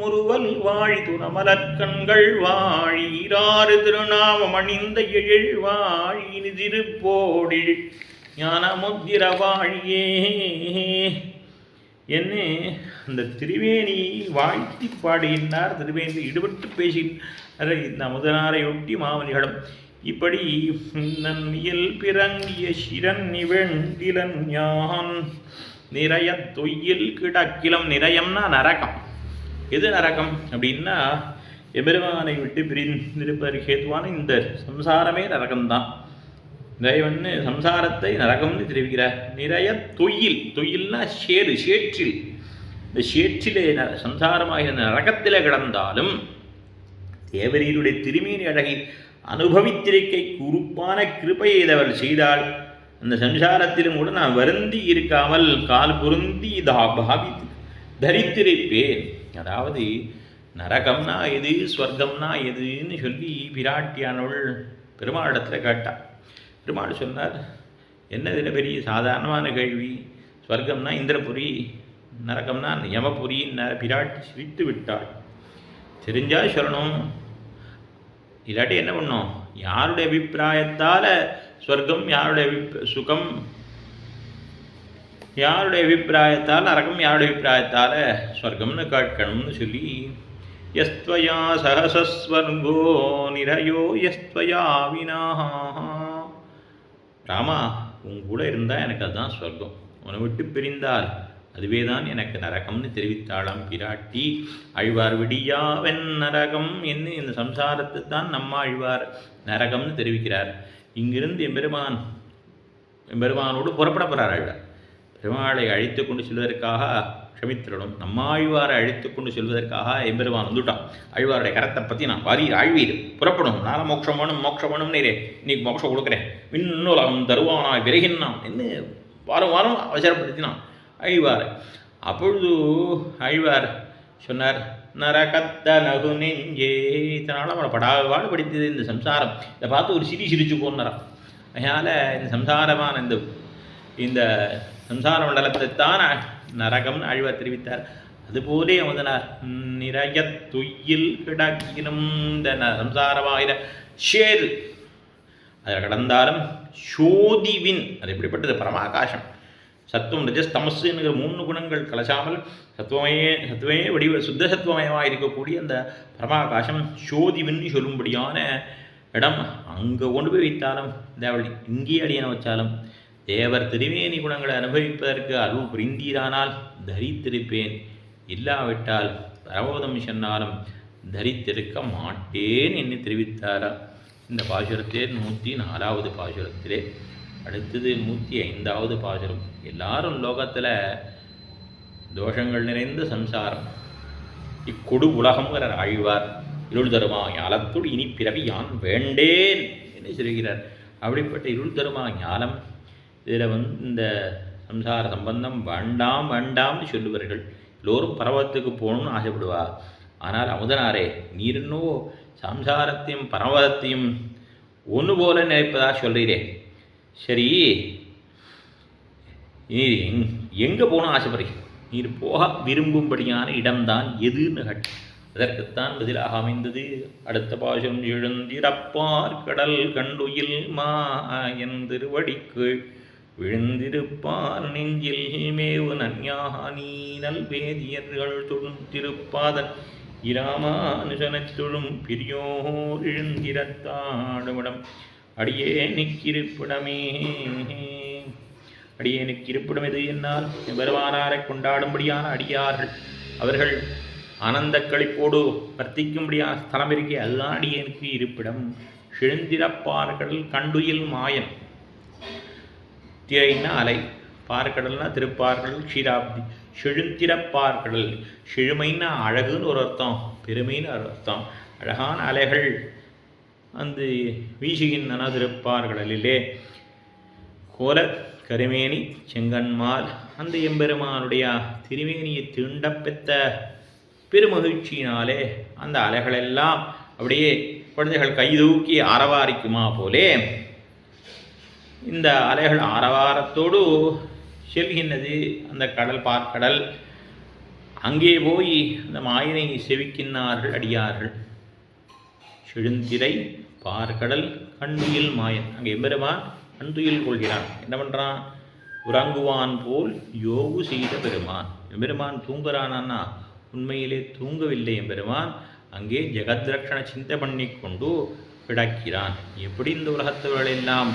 முருவல் வாழி துணமலர்கண்கள் வாழி ஈராறு திருநாமம் அணிந்த எழில் வாழி திருப்போடில் ஞானமுத்திர வாழியே என்ன அந்த திருவேணி வாழ்த்தி பாடுகின்றார். திருவேணி ஈடுபட்டு பேசுகின்றார் இந்த முதனாரையொட்டி மாமனிகளும் இப்படி நன்மியல் பிறங்கிய சிரன் நிவெண்டிலன் ஞான் நிறைய தொய்யில் கிடக்கிலம். நிறையம்னா நரகம். எது நரகம் அப்படின்னா எபெருமானை விட்டு பிரிந்திருப்பதற்கு ஹேத்துவான இந்த சம்சாரமே நரகம்தான். இறைவன் சம்சாரத்தை நரகம்னு தெரிவிக்கிறார். நிறைய தொய்யில், தொய்யில்னா சேறு, சேற்றில், இந்த சேற்றிலே சம்சாரமாக நரகத்திலே கிடந்தாலும் தேவரீருடைய திருமீனி அழகை அனுபவித்திருக்கை குறுப்பான கிருபையை அவள் செய்தால் அந்த சம்சாரத்திலும் கூட நான் வருந்தி இருக்காமல் கால் பொருந்தி பாவித்து தரித்திருப்பேன். அதாவது நரகம்னா எது, ஸ்வர்க்கம்னா எதுன்னு சொல்லி பிராட்டியானவள் பெருமாளிடத்தில் கேட்டாள். பெருமாள் சொன்னார், என்னதில் பெரிய சாதாரணமான கேள்வி, ஸ்வர்க்கம்னா இந்திரபுரி, நரகம்னா யமபுரின்னு பிராட்டி சிரித்து விட்டாள். தெரிஞ்சால் சொல்லணும், இல்லாட்டி என்ன பண்ணோம், யாருடைய அபிப்பிராயத்தால் ஸ்வர்க்கம், யாருடைய சுகம், யாருடைய அபிப்பிராயத்தால் நரகம், யாருடைய அபிப்பிராயத்தால் ஸ்வர்க்கம்னு கேட்கணும்னு சொல்லி யஸ்த்வயா சகசஸ்வர்கோ நிரயோ யஸ்த்வயா வினாஹா. ராமா, உன் கூட இருந்தால் எனக்கு அதுதான் ஸ்வர்க்கம், உன்னை விட்டு பிரிந்தால் அதுவே தான் எனக்கு நரகம்னு தெரிவித்தாளாம் பிராட்டி. ஆழ்வார் விடியாவென் நரகம் என்ன இந்த சம்சாரத்தை தான் நம்ம ஆழ்வார் நரகம்னு தெரிவிக்கிறார். இங்கிருந்து எம்பெருமானோடு புறப்பட போகிறார் ஆழ்வார். பெருமாளை அழைத்து கொண்டு செல்வதற்காக க்ஷமித்திரனும் நம்மாழ்வாரை அழைத்து கொண்டு செல்வதற்காக எம்பெருமான் வந்துட்டான். ஆழ்வாருடைய கரத்தை பற்றி நான் வாரி ஆழ்வீர் புறப்படும், நான் மோட்சம் வேணும் மோட்சம் வேணும் நேரே, இன்னைக்கு மோட்சம் கொடுக்குறேன், விண்ணுலகம் தருவானாய் விரைகின்றான் என்ன வாரம் வாரம் அவசரப்படுத்தினான் ஆழ்வார். அப்பொழுது ஆழ்வார் சொன்னார், நரகத்த நகு நெஞ்சே, இதனால் அவனை பாடு படித்தது இந்த சம்சாரம், இதை பார்த்து ஒரு சிரிச்சு போனாராம். அதனால் இந்த சம்சாரமான இந்த சம்சார மண்டலத்தை தான் நரகம்னு ஆழ்வார் தெரிவித்தார். அதுபோலே அவனார் நிறைய துயில் கிடக்கினும் இந்த சம்சாரமாகிற ஷேரு அதில் கடந்தாலும் சோதிவின், அது எப்படிப்பட்டது, பரமாகாசம், சத்துவம் ரஜஸ் தமசுங்கிற 3 குணங்கள் கலசாமல் சத்துவமே வடிவ சுத்த சத்துவமயமாக இருக்கக்கூடிய அந்த பரமாகாசம் சோதிவின்னு சொல்லும்படியான இடம். அங்கே கொண்டு போய் வைத்தாலும் தேவள் இங்கேயே அடியனை வச்சாலும் தேவர் திருமேனி குணங்களை அனுபவிப்பதற்கு அருள் புரிந்தீரானால் தரித்திருப்பேன், இல்லாவிட்டால் பரமபதம் சொன்னாலும் தரித்திருக்க மாட்டேன் என்று தெரிவித்தாரா. இந்த பாசுரத்திலே 104வது பாசுரத்திலே. அடுத்தது 105வது பாசுரம். எல்லாரும் லோகத்தில் தோஷங்கள் நிறைந்த சம்சாரம், இக்கொடு உலகம்ங்கிற ஆழ்வார் இருள் தருமா ஞாலத்தோடு இனி பிறவி யான் வேண்டேன் என்று சொல்கிறார். அப்படிப்பட்ட இருள் தருமா ஞாலம், இதில் இந்த சம்சார சம்பந்தம் வேண்டாம் வேண்டாம்னு சொல்லுவார்கள். எல்லோரும் பரவத்துக்கு போகணும்னு ஆசைப்படுவா. ஆனால் அமுதனாரே, நீரின்னோ சம்சாரத்தையும் பரவத்தையும் ஒன்று போல நினைப்பதாக சொல்கிறீரே, சரி நீர் எங்கே போகணும் ஆசைப்படுறீங்க, நீர் போக விரும்பும்படியான இடம்தான் எதுன்னு கேட்ட. அதற்குத்தான் பதிலாக அமைந்தது அடுத்த பாசுரம். எழுந்திரப்பார் கடல் கண்டுயில் மாயன் திருவடிக்கு விழுந்திருப்பார் நெஞ்சில் மேவு நஞ்ஞானி நல்வேதியர்கள் தொழுந்திருப்பாதன் இராமானுஜனத் தொழும் பிரியோர் எழுந்திரத்தாடுமிடம் அடியேனுக்கிருப்பிடமே. அடியேனுக்கிருப்பிடம் எது என்னால் பெருமானாரை கொண்டாடும்படியான அடியார்கள் அவர்கள் ஆனந்த களிப்போடு வர்த்திக்கும்படியான ஸ்தலம் இருக்கே, அதுதான் அடியேனுக்கு இருப்பிடம். செழுந்திரப்பார்கள் கண்டுயில் மாயன். திரைன்னா அலை, பார்க்கடல்னா திருப்பார்கள் க்ஷீராப்தி. செழுந்திரப்பார்கள், செழுமைன்னா அழகுன்னு ஒரு அர்த்தம், பெருமைன்னு ஒரு அர்த்தம். அழகான அலைகள் வந்து வீசுகின்றன திருப்பார்கடலிலே. கோல கருமேனி செங்கன்மால், அந்த எம்பெருமானுடைய திருமேனியை தீண்டப்பெற்ற பெருமகிழ்ச்சியினாலே அந்த அலைகளெல்லாம் அப்படியே குழந்தைகள் கைதூக்கி ஆரவாரிக்குமா போலே இந்த அலைகள் ஆரவாரத்தோடு செல்கின்றது அந்த கடல், பார்க்கடல். அங்கே போய் அந்த மாயனை செவிக்கின்றார்கள் அடியார்கள். செழுந்திரை பார்க்கடல் கண்டுயில் மாயன். அங்கே எம்பெருமான் கண்டுயில் கொள்கிறான். என்ன பண்ணுறான்? உறங்குவான் போல் யோகு செய்த பெருமான். எம்பெருமான் தூங்குறானா? உண்மையிலே தூங்கவில்லை எம்பெருமான். அங்கே ஜெகத்ரக்ஷண சிந்தை பண்ணி கொண்டு கிடக்கிறான். எப்படி இந்த உலகத்தவர்களெல்லாம்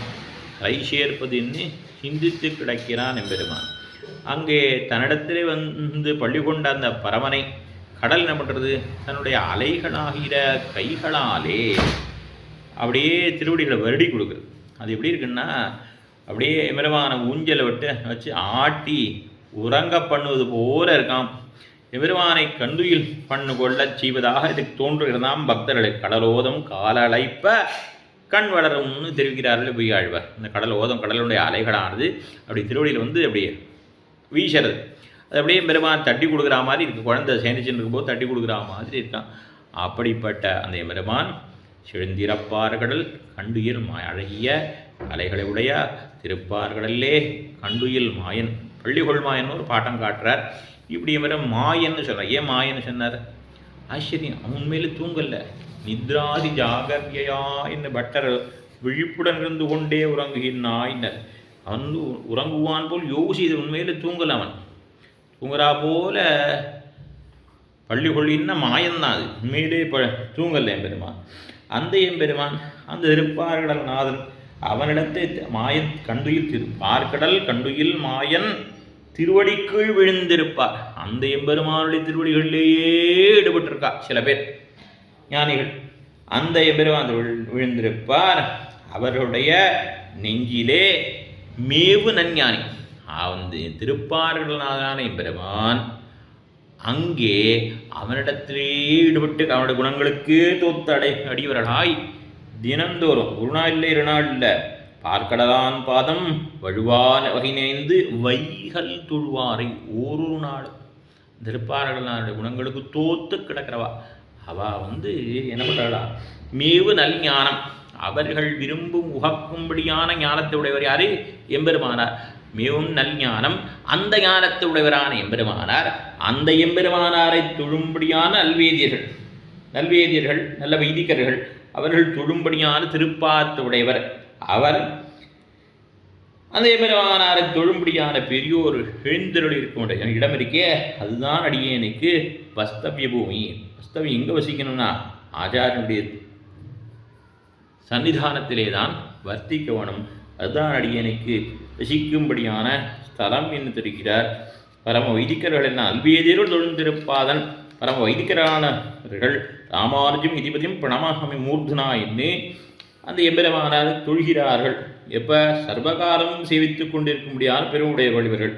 கை சேர்ப்பதுன்னு சிந்தித்து கிடக்கிறான் எம்பெருமான். அங்கே தன்னிடத்திலே வந்து பள்ளி கொண்ட அந்த பரமனை கடல் என்ன பண்ணுறது? தன்னுடைய அலைகளாகிற கைகளாலே அப்படியே திருவடிகளை வருடி கொடுக்குறது. அது எப்படி இருக்குன்னா, அப்படியே எம்பெருமான ஊஞ்சலை விட்டு வச்சு ஆட்டி உறங்க பண்ணுவது போல இருக்காம். எம்பெருமானை கண்டுயில் பண்ணு கொள்ளச் செய்வதாக இதுக்கு தோன்றுகிறதாம் பக்தர்களுக்கு. கடலோதம் காலழைப்ப கண் வளரும்னு தெரிவிக்கிறார்கள் பொய்யாழ்வார். இந்த கடலோதம், கடலுடைய அலைகளானது அப்படி திருவடியில் வந்து அப்படியே வீசுறது. அது அப்படியே பெருமான் தட்டி கொடுக்குற மாதிரி இருக்குது. குழந்தை சேனிச்சுன்னு இருக்கும்போது தட்டி கொடுக்குற மாதிரி இருக்கான். அப்படிப்பட்ட அந்த பெருமான் செழுந்திரப்பார்கடல் கண்டுயில் அழகிய அலைகளை உடைய திருப்பார்கடல்லே கண்டுயில் மாயன், பள்ளிகொள் மாயன் ஒரு பாட்டம் காட்டுறார். இப்படி மேலே மாயன்னு சொன்னார். ஏன் மாயன்னு சொன்னார்? ஆச்சரியம், அவன் உண்மையிலே தூங்கல்ல. நித்ராதி ஜாகர்யா என்ன பட்டர் விழிப்புடன் இருந்து கொண்டே உறங்குகின்றாயினர். அவன் உறங்குவான் போல் யோசிது, உண்மையிலே தூங்கல். அவன் தூங்குறா போல பள்ளி கொள்ளின்னா மாயன்தான். அது உண்மையிலே தூங்கல்ல எம்பெருமான். அந்த எம்பெருமான் அந்த திருப்பார்கடல் நாதன் அவனிடத்தை மாயன் கண்டுயில் திருப்பார்கடல் கண்டுயில் மாயன் திருவடிக்குள் விழுந்திருப்பார். அந்த எம்பெருமானுடைய திருவடிகளிலேயே ஈடுபட்டிருக்கா சில பேர் ஞானிகள். அந்த எம்பெருமான் விழுந்திருப்பார். அவருடைய நெஞ்சிலே மேவு நஞ்ஞானி அந்த திருப்பார்கடலான எம்பெருமான் அங்கே அவனிடத்திலே ஈடுபட்டு அவனுடைய குணங்களுக்கு தோத்த அடிவர்களாய் தினந்தோறும் ஒரு நாள் இல்லை 2 நாள் இல்லை பார்க்கடலான் பாதம் வழுவான வகை நேர்ந்து வைகள் துழ்வாரை ஒரு நாள் திருப்பார்கடலானுடைய குணங்களுக்கு தோத்து கிடக்கிறவா அவ வந்து என்ன பண்ணுறா? மேவு நல் ஞானம். அவர்கள் விரும்பும் உகக்கும்படியான ஞானத்தை உடையவர் யாரு? எம்பெருமானார். மிகவும் நல் ஞானம். அந்த ஞானத்தை உடையவரான எம்பெருமானார். அந்த எம்பெருமானாரை தொழும்படியான நல்வேதியர்கள் நல்ல வைதிகர்கள் அவர்கள் தொழும்படியான திருப்பாத்து உடையவர் அவர். அந்த எம்பெருமானாரை தொழும்படியான பெரியோர் எழுந்தருள் இருக்க இடம் இருக்கே, அதுதான் அடியேனுக்கு வஸ்தவிய பூமி. வஸ்தவி எங்கே வசிக்கணும்னா ஆச்சாரியனுடைய சன்னிதானத்திலே தான் வர்த்திக்க வேணும். அதுதான் அடியனுக்கு வசிக்கும்படியான ஸ்தலம் என்று தெரிகிறார். பரம வைதிகர்கள் என்ன அல்வேதியர்கள் தொழுந்திருப்பாதன் பரம வைதிகரானவர்கள் ராமானுஜம் இதிபதியும் பிரணமாகமி மூர்த்தனா என்று அந்த எம்பெருமானார் தொழுகிறார்கள். எப்போ? சர்வகாலமும் சேவித்துக் கொண்டிருக்கும்படியான பெருமுடையவர்கள் இவர்கள்.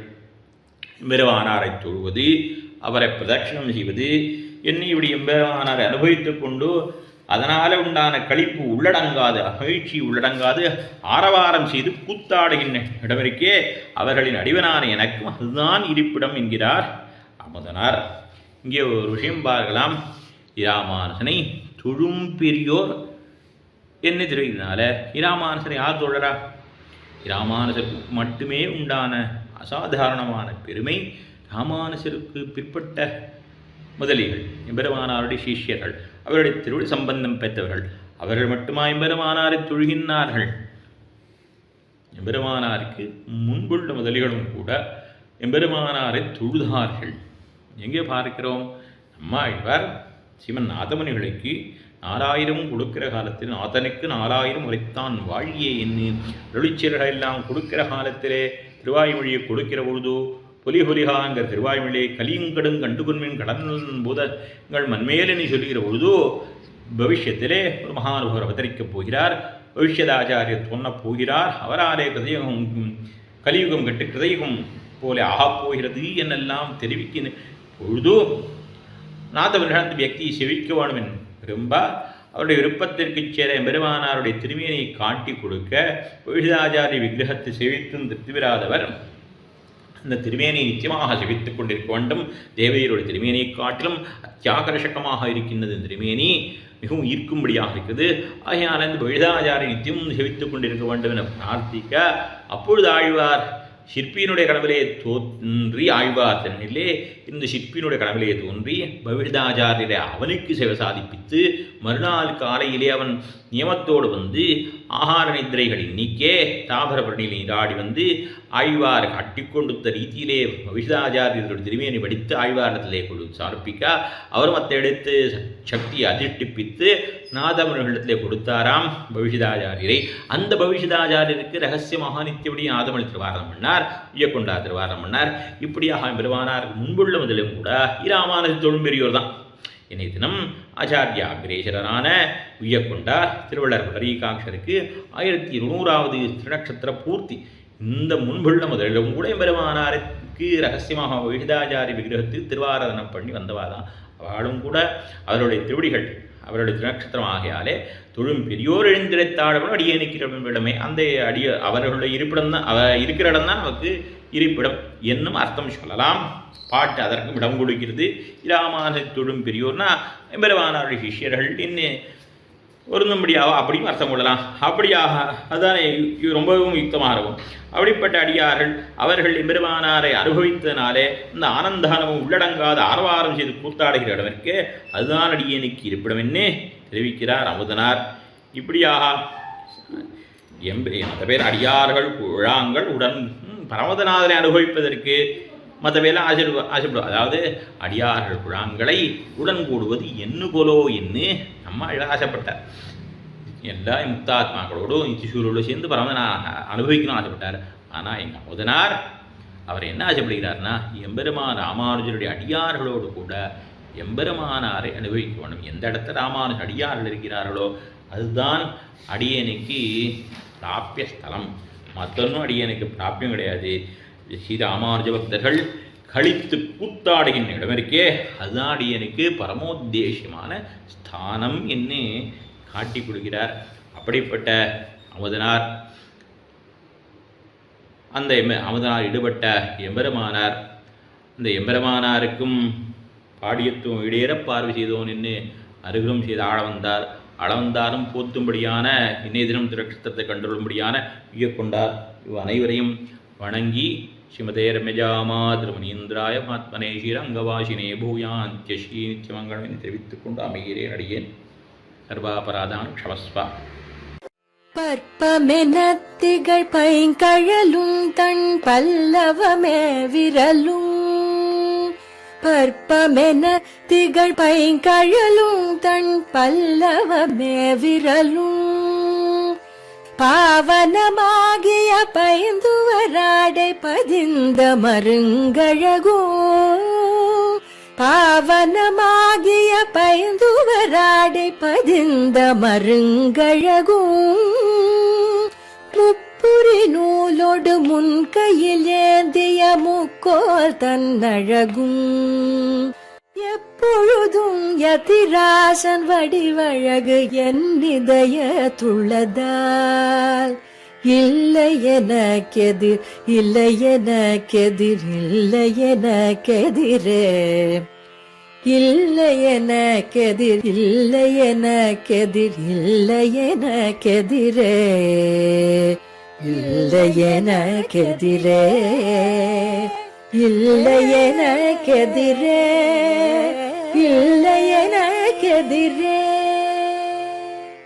எம்பெருமானாரை தொழுவது, அவரை பிரதட்சணம் செய்வது என்ன இப்படி எம்பெருமானாரை அனுபவித்து கொண்டு அதனால் உண்டான களிப்பு உள்ளடங்காது, மகிழ்ச்சி உள்ளடங்காது ஆரவாரம் செய்து கூத்தாடுகின்ற இடமிருக்கே அவர்களின் அடிவனான எனக்கும் அதுதான் இருப்பிடம் என்கிறார் அமுதனார். இங்கே ஒரு விஷயம் பார்க்கலாம். இராமானுசனை தொழும் பெரியோர் என்ன தெரிவிக்கிறதுனால இராமானுசனை யார் தொழறா? இராமானுசருக்கு மட்டுமே உண்டான அசாதாரணமான பெருமை ராமானுசருக்கு பிற்பட்ட முதலிகள், எம்பெருமானாருடைய சிஷ்யர்கள், அவருடைய திருவிழி சம்பந்தம் பெற்றவர்கள், அவர்கள் மட்டுமா எம்பெருமானாரை தொழுகின்றார்கள்? எம்பெருமானாருக்கு முன்புள்ள முதலிகளும் கூட எம்பெருமானாரை தொழுதார்கள். எங்கே பார்க்கிறோம்? நம்மாழ்வார் சிவன் நாதமணிகளுக்கு 4000 கொடுக்கிற காலத்தில் நாதனுக்கு 4000 உரைத்தான் வாழியே என்று ஒளிச்சீர்கள் எல்லாம் கொடுக்கிற காலத்திலே திருவாய்மொழியை கொடுக்கிற பொழுது பொலிஹொலிகாங்கிற திருவாய்மொழியை கலியுங்கடும் கண்டுகொன்மின் கடன் பூதங்கள் மண்மேலென்னு சொல்லுகிற பொழுது பவிஷ்யத்திலே ஒரு மகானுபவர் அவதரிக்கப் போகிறார். பவிஷ்யதாச்சாரியர் சொன்னப் போகிறார். அவராலே கிருதயுகம் கலியுகம் கட்டு கிருதயுகம் போல ஆகப்போகிறது என்னெல்லாம் தெரிவிக்கிற பொழுது நாதவர்கள் அந்த வியக்தியை செவிக்க வேண்டும் என்று விரும்ப அவருடைய விருப்பத்திற்கு சேர பெருமானாருடைய திருமேனியை காட்டி கொடுக்க பவிஷ்யதாச்சாரிய விக்கிரகத்தை செவித்தும் திருப்தி பெறாதவர் அந்த திருமேனியை நிச்சயமாக செவித்துக் கொண்டிருக்க வேண்டும். தேவையருடைய திருமேனியை காட்டிலும் அத்தியாகர்ஷகமாக இருக்கின்றது திருமேனி, மிகவும் ஈர்க்கும்படியாக இருக்குது. ஆகையால் இந்த பவிஷ்யதாச்சாரிய நித்தியம் செவித்துக் கொண்டிருக்க வேண்டும் என பிரார்த்திக்க, அப்பொழுது ஆழ்வார் சிற்பியினுடைய கடவுளே தோன்றி ஆழ்வார் தன்னிலே இந்த சிற்பியினுடைய கடவுளே தோன்றி பவிஷ்யதாச்சாரியரை அவனுக்கு சேவை சாதிப்பித்து மறுநாள் காலையிலே அவன் நியமத்தோடு வந்து ஆகார நிதிரைகளை நீக்கே தாபரபரணியில் நீராடி வந்து ஆழ்வார் கட்டிக்கொண்டுத்த ரீதியிலே பவிஷ்யதாச்சாரியர்களுடைய திருமேனி படித்து ஆழ்வாரத்திலே கொடு சமர்ப்பிக்க அவர் மற்ற எடுத்து சக்தியை அதிஷ்டிப்பித்து நாதமனிடத்திலே கொடுத்தாராம் பவிஷ்யதாச்சாரியரை. அந்த பவிஷ்யதாச்சாரியருக்கு ரகசியமாக நித்தியபடி நாதமணி திருவாரணம் பண்ணார், உய்யக்கொண்டா திருவாரணம் பண்ணார். இப்படியாக பெருமானார் முன்புள்ள முதலும் கூட இராமானது தொழும் பெரியோர் தான். இன்னை தினம் ஆச்சாரிய அக்ரேசரனான உய்யக்கொண்டார் திருவள்ளர் பரீகாட்சருக்கு 1200வது திருநக்ஷத்திர பூர்த்தி. இந்த முன்புள்ள முதலிலும் கூட பெருமானாருக்கு ரகசியமாக பவிஷ்யதாச்சாரிய விக்கிரகத்துக்கு திருவாராதனம் பண்ணி வந்தவாதான். அவளும் கூட அவருடைய திருவடிகள் அவருடைய திருநக்ஷத்திரம் ஆகையாலே தொழும் பெரியோர் எழுந்திரைத்தாழவும் அடியேனிக்கிறமே அந்த அவர்களுடைய இருப்பிடம் தான் இருக்கிற இடம் தான் நமக்கு இருப்பிடம் என்னும் அர்த்தம் சொல்லலாம். பாட்டு அதற்கும் இடம் கொடுக்கிறது. இராமானது தொழும் பெரியோர்னா பெருமானாருடைய சிஷ்யர்கள் இன்னும் ஒருந்தும்படியாக அப்படியும் அர்த்தம் கொள்ளலாம். அப்படியாக அதுதான் ரொம்பவும் யுக்தமாக இருக்கும். அப்படிப்பட்ட அடியார்கள் அவர்கள் எம்பெருமானாரை அனுபவித்ததினாலே இந்த ஆனந்தானமும் உள்ளடங்காத ஆரவாரம் செய்து கூத்தாடுகிற இடமிற்கு அதுதான் அடியேனுக்கு இருப்பிடம் என்று தெரிவிக்கிறார் அமுதனார். இப்படியாக மற்ற பேர் அடியார்கள் குழாங்கள் உடன் பரமதநாதனை அனுபவிப்பதற்கு மற்ற பேரெல்லாம் ஆசைப்படுவோம். அதாவது அடியார்கள் குழாங்களை உடன் கூடுவது என்ன போலோ என்று நம்ம ஆசைப்பட்டார். எல்லா முக்தாத்மாக்களோடும் நித்திசூரோடு சேர்ந்து பரமதனை அனுபவிக்கணும் ஆசைப்பட்டார். ஆனால் எங்கள் அமுதனார் அவர் என்ன ஆசைப்படுகிறார்னா எம்பெருமான் ராமானுஜருடைய அடியார்களோடு கூட எம்பெருமானாரை அனுபவிக்க வேண்டும். எந்த இடத்துல ராமானுஜ அடியார்கள் இருக்கிறார்களோ அதுதான் அடியனுக்கு பிராபிய ஸ்தலம். மற்றொன்னும் அடியனுக்கு பிராபியம் கிடையாது. ஸ்ரீராமானுஜ பக்தர்கள் கழித்து கூத்தாடுகின்ற இடம் இருக்கே அதுதான் அடியனுக்கு பரமோத்தேசியமான ஸ்தானம் என்று காட்டி கொடுக்கிறார். அப்படிப்பட்ட அமுதனார் அந்த அமுதனார் ஈடுபட்ட எம்பெருமானார் இந்த எம்பெருமானாருக்கும் பாடியத்துவம் இடையேற பார்வை செய்தோன் என்று அருகிலும் செய்து அளவந்தாரும் போத்தும்படியான இன்னைய தினம் திருநக்ஷத்திரத்தை கண்டுகொள்ளும்படியான உய்யக்கொண்டார். இவ் அனைவரையும் வணங்கி ஸ்ரீமதே ரம்யஜாமா திருமணீந்திராய மகாத்மனே ஸ்ரீரங்கவாசினே பூயாந்தியஸ்ரீ நித்தியமங்கலம் என்று தெரிவித்துக் கொண்டு அமைகிறேன். அடியேன் சர்வாபராதான் க்ஷமஸ்வா. பற்பமெனத்திகள் பைங்கழலும் தன் பல்லவமே விரலும் பற்பமென திகழ் பைங்கழலும் தன் பல்லவமே விரலும் பாவனமாகிய பைந்துவராடை பதிந்த மருங்கழகும் பாவனமாகிய பைந்துவராடை பதிந்த மருங்கழகும் முப்புரி நூலோடு முன்கையில் ஏந்திய முக்கோல் தன்னழகும் எப்பொழுதும் யதிராசன் வடிவழகு என் இதயத்துள்ளதால் இல்லை எனக்கெதிர் இல்லை எனக்கெதிர் இல்லை எனக்கெதிரே இல்லை எனக்கெதிர் இல்லை எனக்கெதிர் இல்லை எனக்கெதிரே இல்லை எனக்கெதிரே இல்லை எனக்கெதிரே இல்லை எனக்கெதிரே